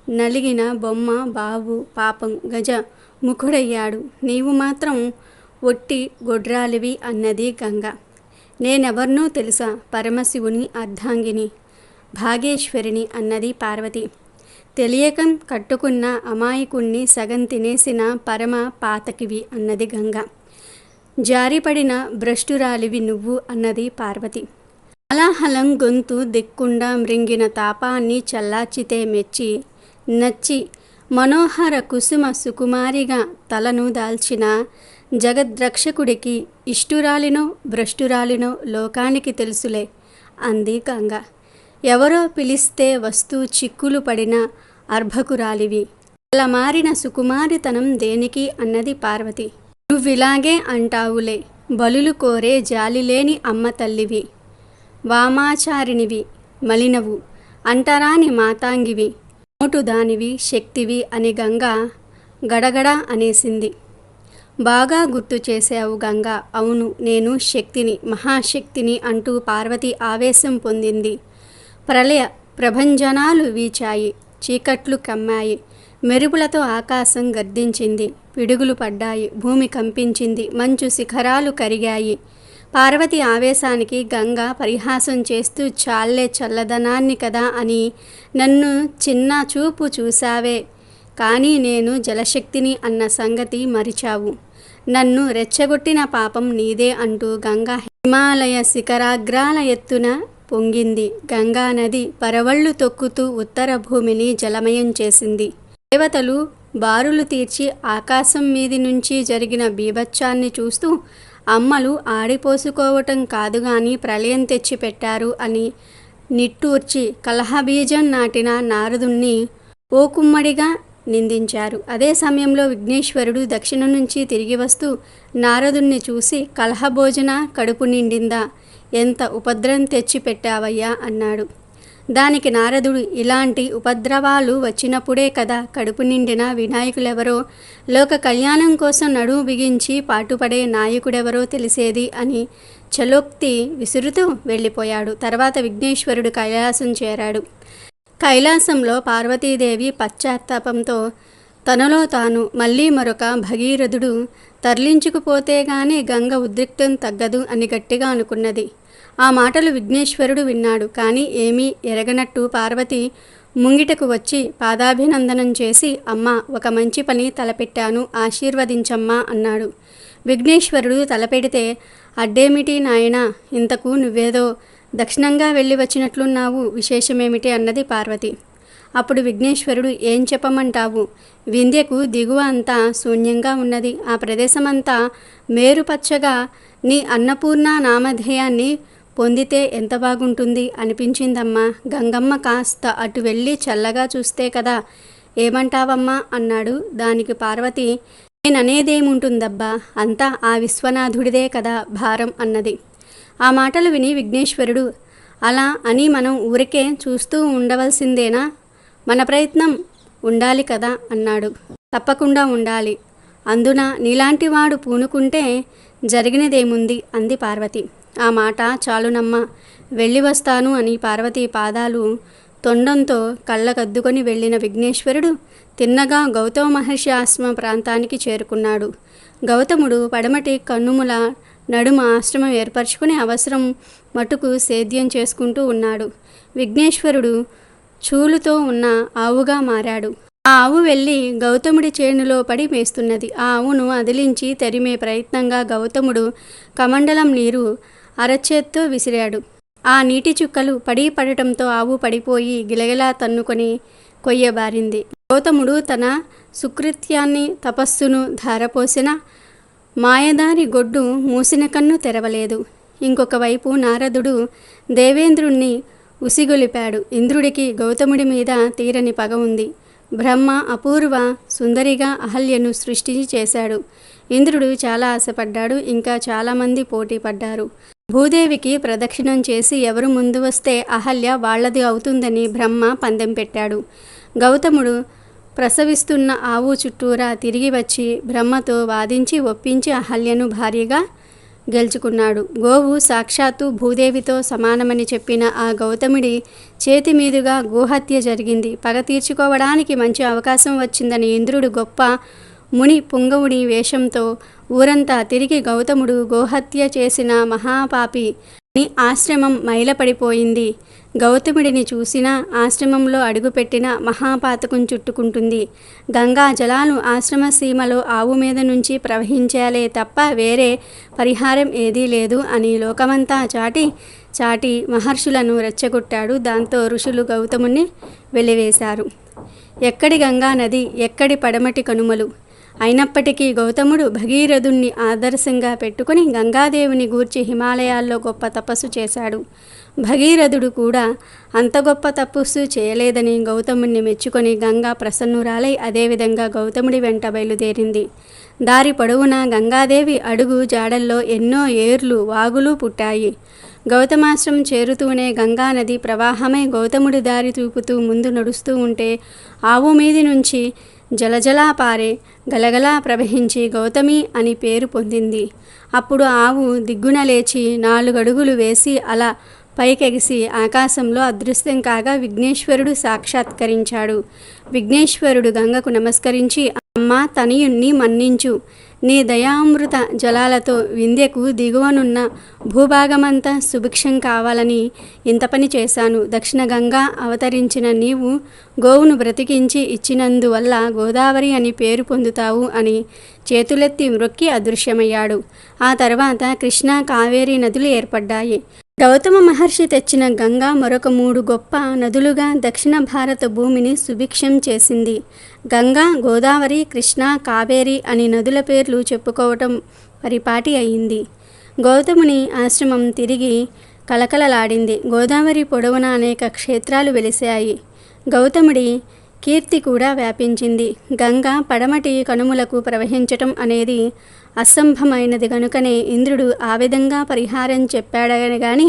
Speaker 1: నలిగిన బొమ్మ బావు పాపం గజ ముఖుడయ్యాడు. నీవు మాత్రం ఒట్టి గొడ్రాలివి అన్నది గంగ. నేనెవర్నో తెలుసా? పరమశివుని అర్ధాంగిని, భాగేశ్వరిని అన్నది పార్వతి. తెలియకం కట్టుకున్న అమాయకుణ్ణి సగం తినేసిన పరమ పాతకివి అన్నది గంగ. జారిపడిన భ్రష్టురాలివి నువ్వు అన్నది పార్వతి. అలాహలం గొంతు దిక్కుండా మృంగిన తాపాన్ని చల్లార్చితే మెచ్చి నచ్చి మనోహర కుసుమ సుకుమారిగా తలను దాల్చిన జగద్రక్షకుడికి ఇష్టురాలినో భ్రష్టురాలినో లోకానికి తెలుసులే అంది గంగ. ఎవరో పిలిస్తే వస్తూ చిక్కులు పడిన అర్భకురాలివి. అలా మారిన సుకుమారితనం దేనికి అన్నది పార్వతి. నువ్విలాగే అంటావులే, బలులు కోరే జాలిలేని అమ్మ తల్లివి, వామాచారినివి, మలినవు, అంటరాని మాతాంగివి, మోటు దానివి, శక్తివి అని గంగ గడగడ అనేసింది. బాగా గుర్తు చేశావు గంగ. అవును, నేను శక్తిని, మహాశక్తిని అంటూ పార్వతి ఆవేశం పొందింది. ప్రళయ ప్రభంజనాలు వీచాయి, చీకట్లు కమ్మాయి, మెరుపులతో ఆకాశం గర్దించింది, పిడుగులు పడ్డాయి, భూమి కంపించింది, మంచు శిఖరాలు కరిగాయి. పార్వతి ఆవేశానికి గంగ పరిహాసం చేస్తూ చాలే చల్లదనాన్ని కదా అని నన్ను చిన్న చూపు చూశావే, కానీ నేను జలశక్తిని అన్న సంగతి మరిచావు. నన్ను రెచ్చగొట్టిన పాపం నీదే అంటూ గంగ హిమాలయ శిఖరాగ్రాల ఎత్తున పొంగింది. గంగా నది పరవళ్ళు తొక్కుతూ ఉత్తర భూమిని జలమయం చేసింది. దేవతలు బారులు తీర్చి ఆకాశం మీది నుంచి జరిగిన బీభత్సాన్ని చూస్తూ అమ్మలు ఆడిపోసుకోవటం కాదుగాని ప్రళయం తెచ్చి పెట్టారు అని నిట్టూర్చి కలహబీజం నాటిన నారదుణ్ణి ఓ కుమ్మడిగా నిందించారు. అదే సమయంలో విఘ్నేశ్వరుడు దక్షిణం నుంచి తిరిగి వస్తూ నారదుణ్ణి చూసి కలహభోజన కడుపు నిండిందా, ఎంత ఉపద్రవం తెచ్చి పెట్టావయ్యా అన్నాడు. దానికి నారదుడు, ఇలాంటి ఉపద్రవాలు వచ్చినప్పుడే కదా కడుపు నిండిన వినాయకులెవరో, లోక కళ్యాణం కోసం నడుము బిగించి పాటుపడే నాయకుడెవరో తెలిసేది అని చలోక్తి విసురుతూ వెళ్ళిపోయాడు. తర్వాత విఘ్నేశ్వరుడు కైలాసం చేరాడు. కైలాసంలో పార్వతీదేవి పశ్చాత్తాపంతో తనలో తాను మళ్ళీ మరొక భగీరథుడు తరలించుకుపోతే గాని గంగ ఉద్రిక్తం తగ్గదు అని గట్టిగా అనుకున్నది. ఆ మాటలు విఘ్నేశ్వరుడు విన్నాడు. కానీ ఏమీ ఎరగనట్టు పార్వతి ముంగిటకు వచ్చి పాదాభినందనం చేసి, అమ్మా, ఒక మంచి పని తలపెట్టాను, ఆశీర్వదించమ్మా అన్నాడు. విఘ్నేశ్వరుడు తలపెడితే, అడ్డేమిటి నాయనా, ఇంతకు నువ్వేదో దక్షిణంగా వెళ్ళి వచ్చినట్లున్నావు, విశేషమేమిటి అన్నది పార్వతి. అప్పుడు విఘ్నేశ్వరుడు, ఏం చెప్పమంటావు, వింధ్యకు దిగువ అంతా శూన్యంగా ఉన్నది, ఆ ప్రదేశమంతా మేరుపచ్చగా నీ అన్నపూర్ణ నామధేయాన్ని పొందితే ఎంత బాగుంటుంది అనిపించిందమ్మా. గంగమ్మ కాస్త అటు వెళ్ళి చల్లగా చూస్తే కదా, ఏమంటావమ్మా అన్నాడు. దానికి పార్వతి, నేననేదేముంటుందబ్బా, అంతా ఆ విశ్వనాథుడిదే కదా భారం అన్నది. ఆ మాటలు విని విఘ్నేశ్వరుడు, అలా అని మనం ఊరికే చూస్తూ ఉండవలసిందేనా, మన ప్రయత్నం ఉండాలి కదా అన్నాడు. తప్పకుండా ఉండాలి, అందున నీలాంటి వాడు పూనుకుంటే జరిగినదేముంది అంది పార్వతి. ఆ మాట చాలునమ్మా, వెళ్ళి వస్తాను అని పార్వతి పాదాలు తొండంతో కళ్ళకద్దుకొని వెళ్ళిన విఘ్నేశ్వరుడు తిన్నగా గౌతమ మహర్షి ఆశ్రమ ప్రాంతానికి చేరుకున్నాడు. గౌతముడు పడమటి కన్నుముల నడుమ ఆశ్రమం ఏర్పరచుకుని అవసరం మటుకు సేద్యం చేసుకుంటూ ఉన్నాడు. విఘ్నేశ్వరుడు చూలుతో ఉన్న ఆవుగా మారాడు. ఆ ఆవు వెళ్ళి గౌతముడి చేనులో పడి మేస్తున్నది. ఆ ఆవును అదిలించి తరిమే ప్రయత్నంగా గౌతముడు కమండలం నీరు అరచేత్తో విసిరాడు. ఆ నీటి చుక్కలు పడటంతో ఆవు పడిపోయి గిలగిలా తన్నుకొని కొయ్యబారింది. గౌతముడు తన సుకృత్యాన్ని తపస్సును ధారపోసిన మాయదారి గొడ్డు మూసిన కన్ను తెరవలేదు. ఇంకొక వైపు నారదుడు దేవేంద్రుణ్ణి ఉసిగొలిపాడు. ఇంద్రుడికి గౌతముడి మీద తీరని పగ ఉంది. బ్రహ్మ అపూర్వ సుందరిగా అహల్యను సృష్టి చేశాడు. ఇంద్రుడు చాలా ఆశపడ్డాడు. ఇంకా చాలామంది పోటీ పడ్డారు. భూదేవికి ప్రదక్షిణం చేసి ఎవరు ముందు వస్తే అహల్య వాళ్లది అవుతుందని బ్రహ్మ పందెం పెట్టాడు. గౌతముడు ప్రసవిస్తున్న ఆవు చుట్టూరా తిరిగి వచ్చి బ్రహ్మతో వాదించి ఒప్పించి అహల్యను భార్యగా గెలుచుకున్నాడు. గోవు సాక్షాత్తు భూదేవితో సమానమని చెప్పిన ఆ గౌతముడి చేతి మీదుగా గోహత్య జరిగింది. పగ తీర్చుకోవడానికి మంచి అవకాశం వచ్చిందని ఇంద్రుడు గొప్ప ముని పుంగవుడి వేషంతో ఊరంతా తిరిగి గౌతముడు గోహత్య చేసిన మహాపాపి అని ఆశ్రమం మైలపడిపోయింది. గౌతముడిని చూసినా ఆశ్రమంలో అడుగుపెట్టిన మహాపాతకం చుట్టుకుంటుంది. గంగా జలాలు ఆశ్రమ సీమలో ఆవు మీద నుంచి ప్రవహించాలే తప్ప వేరే పరిహారం ఏదీ లేదు అని లోకమంతా చాటి మహర్షులను రెచ్చగొట్టాడు. దాంతో ఋషులు గౌతముని వెలివేశారు. ఎక్కడి గంగా నది, ఎక్కడి పడమటి కనుమలు. అయినప్పటికీ గౌతముడు భగీరథుణ్ణి ఆదర్శంగా పెట్టుకుని గంగాదేవిని గూర్చి హిమాలయాల్లో గొప్ప తపస్సు చేశాడు. భగీరథుడు కూడా అంత గొప్ప తపస్సు చేయలేదని గౌతముణ్ణి మెచ్చుకొని గంగా ప్రసన్నురాలై అదేవిధంగా గౌతముడి వెంట బయలుదేరింది. దారి పొడవునా గంగాదేవి అడుగు జాడల్లో ఎన్నో ఏర్లు, వాగులు పుట్టాయి. గౌతమాశ్రమం చేరుతూనే గంగానది ప్రవాహమై గౌతముడి దారి చూపుతూ ముందు నడుస్తూ ఉంటే ఆవు మీది నుంచి జలజలా పారే గలగలా ప్రవహించి గౌతమి అని పేరు పొందింది. అప్పుడు ఆవు దిగ్గున లేచి 4 అడుగులు వేసి అలా పైకెగిసి ఆకాశంలో అదృశ్యం కాగా విఘ్నేశ్వరుడు సాక్షాత్కరించాడు. విఘ్నేశ్వరుడు గంగకు నమస్కరించి, అమ్మా, తనయుణ్ణి మన్నించు. నీ దయామృత జలాలతో వింధ్యకు దిగువనున్న భూభాగమంతా సుభిక్షం కావాలని ఇంత పని చేశాను. దక్షిణ గంగా అవతరించిన నీవు గోవును బ్రతికించి ఇచ్చినందువల్ల గోదావరి అని పేరు పొందుతావు అని చేతులెత్తి మ్రొక్కి అదృశ్యమయ్యాడు. ఆ తర్వాత కృష్ణ, కావేరి నదులు ఏర్పడ్డాయి. గౌతమ మహర్షి తెచ్చిన గంగా మరొక 3 గొప్ప నదులుగా దక్షిణ భారత భూమిని సుభిక్షం చేసింది. గంగా, గోదావరి, కృష్ణ, కావేరి అని నదుల పేర్లు చెప్పుకోవటం పరిపాటి అయింది. గౌతముని ఆశ్రమం తిరిగి కలకలలాడింది. గోదావరి పొడవున అనేక క్షేత్రాలు వెలిశాయి. గౌతముడి కీర్తి కూడా వ్యాపించింది. గంగా పడమటి కనుమలకు ప్రవహించటం అనేది అసంభవమైనది కనుకనే ఇంద్రుడు ఆ విధంగా పరిహారం చెప్పాడని గాని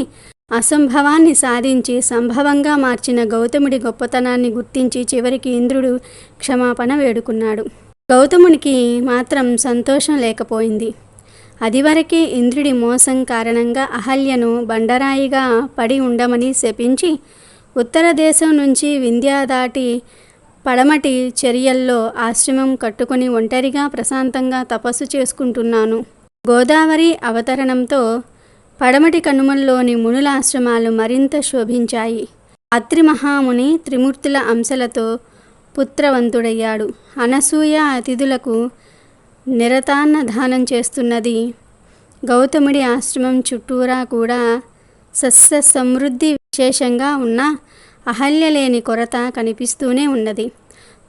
Speaker 1: అసంభవాన్ని సాధించి సంభవంగా మార్చిన గౌతముడి గొప్పతనాన్ని గుర్తించి చివరికి ఇంద్రుడు క్షమాపణ వేడుకున్నాడు. గౌతమునికి మాత్రం సంతోషం లేకపోయింది. అదివరకే ఇంద్రుడి మోసం కారణంగా అహల్యను బండరాయిగా పడి ఉండమని శపించి ఉత్తర దేశం నుంచి వింధ్య దాటి పడమటి చర్యల్లో ఆశ్రమం కట్టుకుని ఒంటరిగా ప్రశాంతంగా తపస్సు చేసుకుంటున్నాను. గోదావరి అవతరణంతో పడమటి కనుమల్లోని మునుల ఆశ్రమాలు మరింత శోభించాయి. అత్రి మహాముని త్రిమూర్తుల అంశలతో పుత్రవంతుడయ్యాడు. అనసూయ అతిథులకు నిరతాన్నదానం చేస్తున్నది. గౌతముడి ఆశ్రమం చుట్టూరా కూడా సస్య సమృద్ధి విశేషంగా ఉన్న అహల్య లేని కొరత కనిపిస్తూనే ఉన్నది.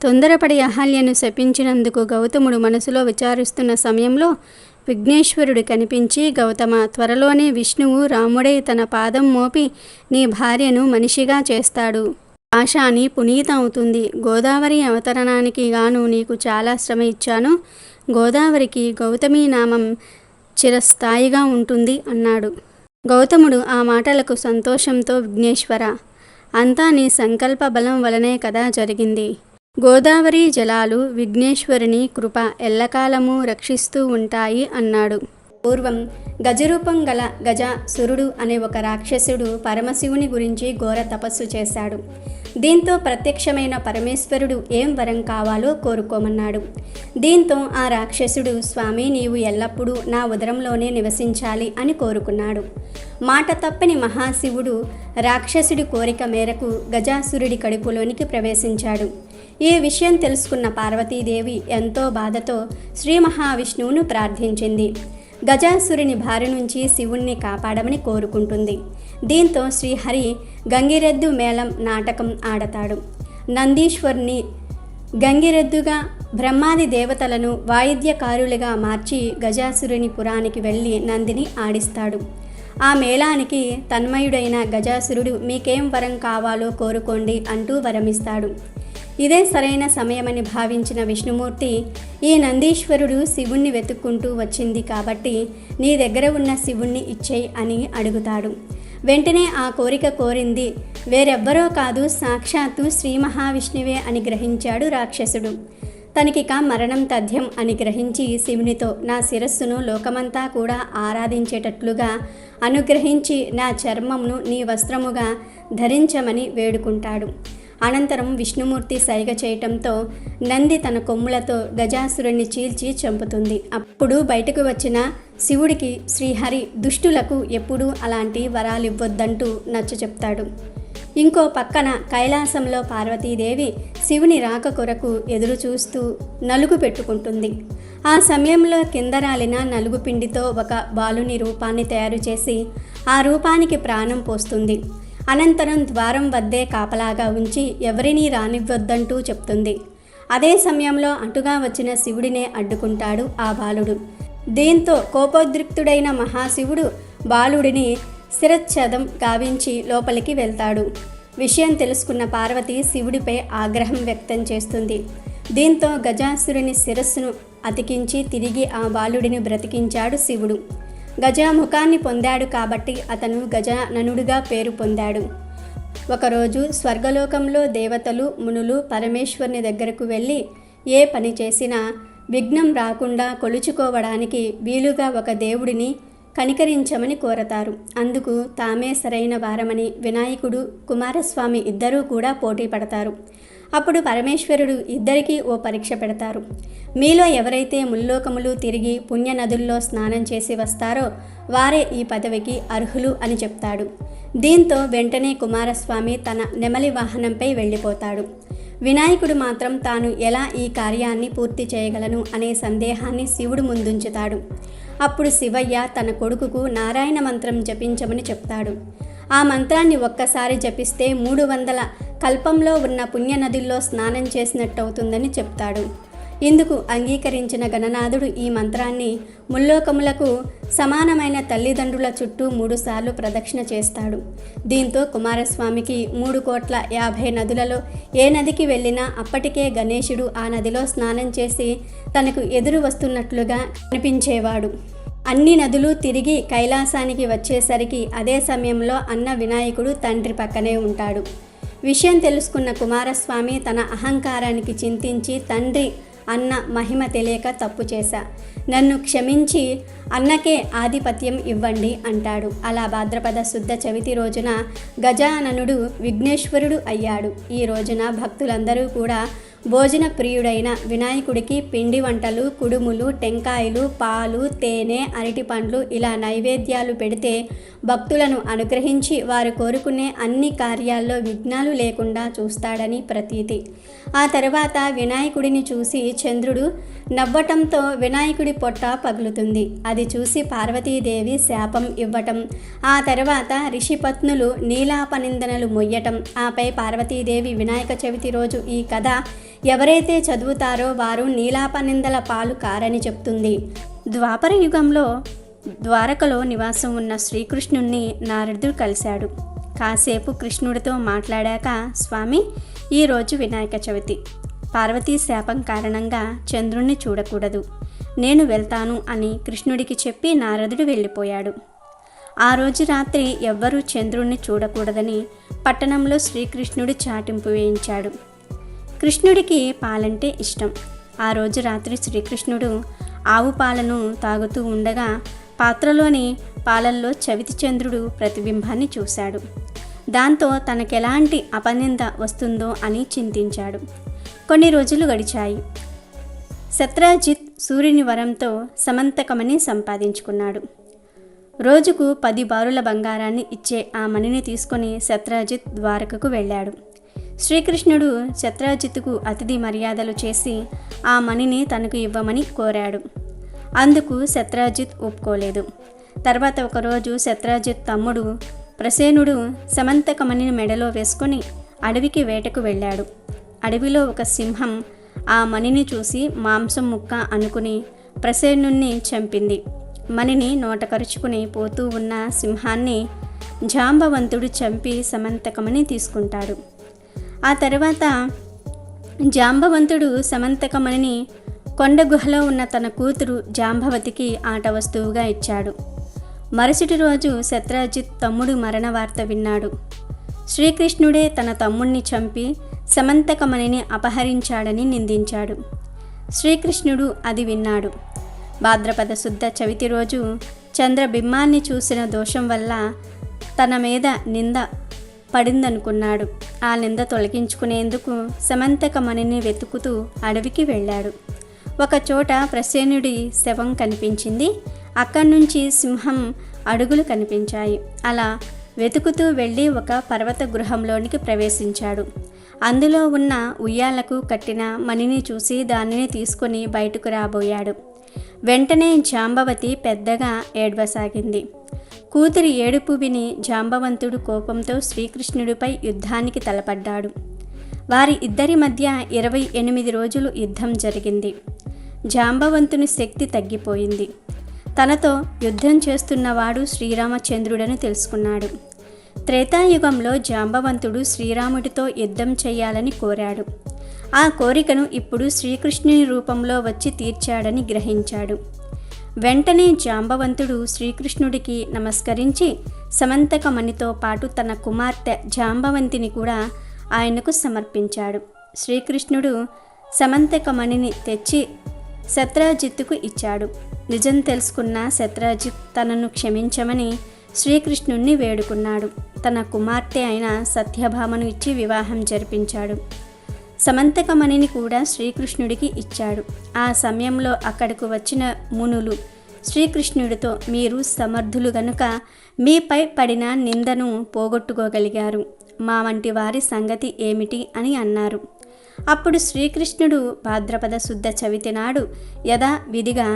Speaker 1: తొందరపడి అహల్యను శపించినందుకు గౌతముడు మనసులో విచారిస్తున్న సమయంలో విఘ్నేశ్వరుడు కనిపించి, గౌతమ, త్వరలోనే విష్ణువు రాముడై తన పాదం మోపి నీ భార్యను మనిషిగా చేస్తాడు. ఆశాని పునీతం అవుతుంది. గోదావరి అవతరణానికి గాను నీకు చాలా శ్రమ ఇచ్చాను. గోదావరికి గౌతమీ నామం చిరస్థాయిగా ఉంటుంది అన్నాడు. గౌతముడు ఆ మాటలకు సంతోషంతో, విఘ్నేశ్వర, అంతా నీ సంకల్ప బలం వలనే కదా జరిగింది. గోదావరి జలాలు విఘ్నేశ్వరుని కృప ఎల్లకాలము రక్షిస్తూ ఉంటాయి అన్నాడు. పూర్వం గజరూపం గల గజాసురుడు అనే ఒక రాక్షసుడు పరమశివుని గురించి ఘోర తపస్సు చేశాడు. దీంతో ప్రత్యక్షమైన పరమేశ్వరుడు ఏం వరం కావాలో కోరుకోమన్నాడు. దీంతో ఆ రాక్షసుడు, స్వామి, నీవు ఎల్లప్పుడూ నా ఉదరంలోనే నివసించాలి అని కోరుకున్నాడు. మాట తప్పని మహాశివుడు రాక్షసుడి కోరిక మేరకు గజాసురుడి కడుపులోనికి ప్రవేశించాడు. ఈ విషయం తెలుసుకున్న పార్వతీదేవి ఎంతో బాధతో శ్రీ మహావిష్ణువును ప్రార్థించింది. గజాసురుని బారి నుంచి శివుణ్ణి కాపాడమని కోరుకుంటుంది. దీంతో శ్రీహరి గంగిరెద్దు మేళం నాటకం ఆడతాడు. నందీశ్వరుని గంగిరెద్దుగా, బ్రహ్మాది దేవతలను వాయిద్యకారులుగా మార్చి గజాసురుని పురానికి వెళ్ళి నందిని ఆడిస్తాడు. ఆ మేళానికి తన్మయుడైన గజాసురుడు మీకేం వరం కావాలో కోరుకోండి అంటూ వరమిస్తాడు. ఇదే సరైన సమయమని భావించిన విష్ణుమూర్తి, ఈ నందీశ్వరుడు శివుణ్ణి వెతుక్కుంటూ వచ్చింది కాబట్టి నీ దగ్గర ఉన్న శివుణ్ణి ఇచ్చేయి అని అడుగుతాడు. వెంటనే ఆ కోరిక కోరింది వేరెవ్వరో కాదు, సాక్షాత్తు శ్రీ మహావిష్ణువే అని గ్రహించాడు రాక్షసుడు. తనకిక మరణం తథ్యం అని గ్రహించి శివునితో నా శిరస్సును లోకమంతా కూడా ఆరాధించేటట్లుగా అనుగ్రహించి నా చర్మమును నీ వస్త్రముగా ధరించమని వేడుకుంటాడు. అనంతరం విష్ణుమూర్తి సైగ చేయటంతో నంది తన కొమ్ములతో గజాసురుణ్ణి చీల్చి చంపుతుంది. అప్పుడు బయటకు వచ్చిన శివుడికి శ్రీహరి దుష్టులకు ఎప్పుడూ అలాంటి వరాలివ్వొద్దంటూ నచ్చ చెప్తాడు. ఇంకో పక్కన కైలాసంలో పార్వతీదేవి శివుని రాక కొరకు ఎదురు చూస్తూ నలుగు పెట్టుకుంటుంది. ఆ సమయంలో కింద రాలిన నలుగు పిండితో ఒక బాలుని రూపాన్ని తయారు చేసి ఆ రూపానికి ప్రాణం పోస్తుంది. అనంతరం ద్వారం వద్దే కాపలాగా ఉంచి ఎవరినీ రానివ్వొద్దంటూ చెప్తుంది. అదే సమయంలో అటుగా వచ్చిన శివుడినే అడ్డుకుంటాడు ఆ బాలుడు. దీంతో కోపోద్రిక్తుడైన మహాశివుడు బాలుడిని శిరచ్ఛేదం గావించి లోపలికి వెళ్తాడు. విషయం తెలుసుకున్న పార్వతి శివుడిపై ఆగ్రహం వ్యక్తం చేస్తుంది. దీంతో గజాసురుని శిరస్సును అతికించి తిరిగి ఆ బాలుడిని బ్రతికించాడు శివుడు. గజ ముఖాన్ని పొందాడు కాబట్టి అతను గజాననుడిగా పేరు పొందాడు. ఒకరోజు స్వర్గలోకంలో దేవతలు మునులు పరమేశ్వరుని దగ్గరకు వెళ్ళి ఏ పని చేసినా విఘ్నం రాకుండా కొలుచుకోవడానికి వీలుగా ఒక దేవుడిని కనికరించమని కోరతారు. అందుకు తామే సరైన వారమని వినాయకుడు కుమారస్వామి ఇద్దరూ కూడా పోటీ పడతారు. అప్పుడు పరమేశ్వరుడు ఇద్దరికీ ఓ పరీక్ష పెడతారు. మీలో ఎవరైతే ముల్లోకములు తిరిగి పుణ్యనదుల్లో స్నానం చేసి వస్తారో వారే ఈ పదవికి అర్హులు అని చెప్తాడు. దీంతో వెంటనే కుమారస్వామి తన నెమలి వాహనంపై వెళ్ళిపోతాడు. వినాయకుడు మాత్రం తాను ఎలా ఈ కార్యాన్ని పూర్తి చేయగలను అనే సందేహాన్ని శివుడు ముందుంచుతాడు. అప్పుడు శివయ్య తన కొడుకుకు నారాయణ మంత్రం జపించమని చెప్తాడు. ఆ మంత్రాన్ని ఒక్కసారి జపిస్తే 300 కల్పంలో ఉన్న పుణ్యనదుల్లో స్నానం చేసినట్టవుతుందని చెప్తాడు. ఇందుకు అంగీకరించిన గణనాథుడు ఈ మంత్రాన్ని ముల్లోకములకు సమానమైన తల్లిదండ్రుల చుట్టూ 3 సార్లు ప్రదక్షిణ చేస్తాడు. దీంతో కుమారస్వామికి 3,50,00,000 నదులలో ఏ నదికి వెళ్ళినా అప్పటికే గణేశుడు ఆ నదిలో స్నానం చేసి తనకు ఎదురు వస్తున్నట్లుగా అనిపించేవాడు. అన్ని నదులు తిరిగి కైలాసానికి వచ్చేసరికి అదే సమయంలో అన్న వినాయకుడు తండ్రి పక్కనే ఉంటాడు. విషయం తెలుసుకున్న కుమారస్వామి తన అహంకారానికి చింతించి తండ్రి అన్న మహిమ తెలియక తప్పు చేశా, నన్ను క్షమించి అన్నకే ఆధిపత్యం ఇవ్వండి అంటాడు. అలా భాద్రపద శుద్ధ చవితి రోజున గజాననుడు విఘ్నేశ్వరుడు అయ్యాడు. ఈ రోజున భక్తులందరూ కూడా భోజన ప్రియుడైన వినాయకుడికి పిండి వంటలు, కుడుములు, టెంకాయలు, పాలు, తేనె, అరటిపండ్లు ఇలా నైవేద్యాలు పెడితే భక్తులను అనుగ్రహించి వారు కోరుకునే అన్ని కార్యాల్లో విఘ్నాలు లేకుండా చూస్తాడని ప్రతీతి. ఆ తర్వాత వినాయకుడిని చూసి చంద్రుడు నవ్వటంతో వినాయకుడి పొట్ట పగులుతుంది. అది చూసి పార్వతీదేవి శాపం ఇవ్వటం, ఆ తర్వాత ఋషిపత్నులు నీలాపనిందనలు మొయ్యటం, ఆపై పార్వతీదేవి వినాయక చవితి రోజు ఈ కథ ఎవరైతే చదువుతారో వారు నీలాపనిందల పాలు కారని చెప్తుంది. ద్వాపర యుగంలో ద్వారకలో నివాసం ఉన్న శ్రీకృష్ణుణ్ణి నారదుడు కలిశాడు. కాసేపు కృష్ణుడితో మాట్లాడాక, స్వామి, ఈరోజు వినాయక చవితి, పార్వతీ శాపం కారణంగా చంద్రుణ్ణి చూడకూడదు, నేను వెళ్తాను అని కృష్ణుడికి చెప్పి నారదుడు వెళ్ళిపోయాడు. ఆ రోజు రాత్రి ఎవ్వరూ చంద్రుణ్ణి చూడకూడదని పట్టణంలో శ్రీకృష్ణుడు చాటింపు వేయించాడు. కృష్ణుడికి పాలంటే ఇష్టం. ఆ రోజు రాత్రి శ్రీకృష్ణుడు ఆవు పాలను తాగుతూ ఉండగా పాత్రలోని పాలల్లో చవితి చంద్రుడు ప్రతిబింబాన్ని చూశాడు. దాంతో తనకెలాంటి అపనింద వస్తుందో అని చింతించాడు. కొన్ని రోజులు గడిచాయి. సత్రాజిత్ సూర్యుని వరంతో సమంతకమణి సంపాదించుకున్నాడు. రోజుకు 10 బారుల బంగారాన్ని ఇచ్చే ఆ మణిని తీసుకొని సత్రాజిత్ ద్వారకకు వెళ్ళాడు. శ్రీకృష్ణుడు సత్రాజిత్తుకు అతిథి మర్యాదలు చేసి ఆ మణిని తనకు ఇవ్వమని కోరాడు. అందుకు సత్రాజిత్ ఒప్పుకోలేదు. తర్వాత ఒకరోజు సత్రాజిత్ తమ్ముడు ప్రసేనుడు సమంతకమణిని మెడలో వేసుకొని అడవికి వేటకు వెళ్ళాడు. అడవిలో ఒక సింహం ఆ మణిని చూసి మాంసం ముక్క అనుకుని ప్రసేనుణ్ణి చంపింది. మణిని నోటకరుచుకుని పోతూ ఉన్న సింహాన్ని జాంబవంతుడు చంపి సమంతకమణి తీసుకుంటాడు. ఆ తర్వాత జాంబవంతుడు మరుసటి రోజు శత్రుజిత్ తమ్ముడు మరణ వార్త విన్నాడు. శ్రీకృష్ణుడే తన తమ్ముణ్ణి చంపి సమంతకమణిని అపహరించాడని నిందించాడు. శ్రీకృష్ణుడు అది విన్నాడు. భాద్రపద శుద్ధ చవితి రోజు చంద్రబింబాన్ని చూసిన దోషం వల్ల తన మీద నింద పడిందనుకున్నాడు. ఆ నింద తొలగించుకునేందుకు సమంతకమణిని వెతుకుతూ అడవికి వెళ్ళాడు. ఒకచోట ప్రసేనుడి శవం కనిపించింది. అక్కడి నుంచి సింహం అడుగులు కనిపించాయి. అలా వెతుకుతూ వెళ్ళి ఒక పర్వత గృహంలోనికి ప్రవేశించాడు. అందులో ఉన్న ఉయ్యాలకు కట్టిన మణిని చూసి దానిని తీసుకొని బయటకు రాబోయాడు. వెంటనే జాంబవతి పెద్దగా ఏడ్వసాగింది. కూతురి ఏడుపు విని జాంబవంతుడు కోపంతో శ్రీకృష్ణుడిపై యుద్ధానికి తలపడ్డాడు. వారి ఇద్దరి మధ్య 28 రోజులు యుద్ధం జరిగింది. జాంబవంతుని శక్తి తగ్గిపోయింది. తనతో యుద్ధం చేస్తున్నవాడు శ్రీరామచంద్రుడని తెలుసుకున్నాడు. త్రేతాయుగంలో జాంబవంతుడు శ్రీరాముడితో యుద్ధం చేయాలని కోరాడు. ఆ కోరికను ఇప్పుడు శ్రీకృష్ణుని రూపంలో వచ్చి తీర్చాడని గ్రహించాడు. వెంటనే జాంబవంతుడు శ్రీకృష్ణుడికి నమస్కరించి సమంతకమణితో పాటు తన కుమార్తె జాంబవంతిని కూడా ఆయనకు సమర్పించాడు. శ్రీకృష్ణుడు సమంతకమణిని తెచ్చి శత్రుజిత్తుకు ఇచ్చాడు. నిజం తెలుసుకున్న శత్రుజిత్ తనను క్షమించమని శ్రీకృష్ణుణ్ణి వేడుకున్నాడు. తన కుమార్తె అయిన సత్యభామను ఇచ్చి వివాహం జరిపించాడు. సమంతకమణిని కూడా శ్రీకృష్ణుడికి ఇచ్చాడు. ఆ సమయంలో అక్కడకు వచ్చిన మునులు శ్రీకృష్ణుడితో, మీరు సమర్థులు గనుక మీపై పడిన నిందను పోగొట్టుకోగలిగారు. మా వంటి వారి సంగతి ఏమిటి అని అన్నారు. అప్పుడు శ్రీకృష్ణుడు భాద్రపద శుద్ధ చవితి నాడు యథావిధిగా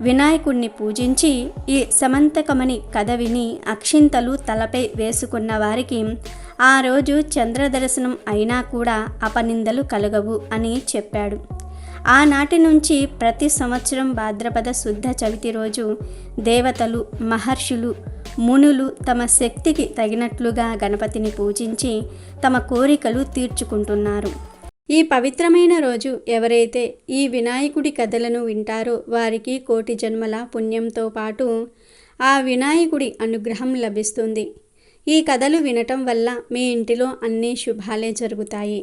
Speaker 1: వినాయకుణ్ణి పూజించి ఈ సమంతకమణి కథ విని అక్షింతలు తలపై వేసుకున్న వారికి ఆ రోజు చంద్రదర్శనం అయినా కూడా అపనిందలు కలగవు అని చెప్పాడు. ఆనాటి నుంచి ప్రతి సంవత్సరం భాద్రపద శుద్ధ చవితి రోజు దేవతలు, మహర్షులు, మునులు తమ శక్తికి తగినట్లుగా గణపతిని పూజించి తమ కోరికలు తీర్చుకుంటున్నారు. ఈ పవిత్రమైన రోజు ఎవరైతే ఈ వినాయకుడి కథలను వింటారో వారికి కోటి జన్మల పుణ్యంతో పాటు ఆ వినాయకుడి అనుగ్రహం లభిస్తుంది. ఈ కథలు వినటం వల్ల మీ ఇంటిలో అన్ని శుభాలే జరుగుతాయి.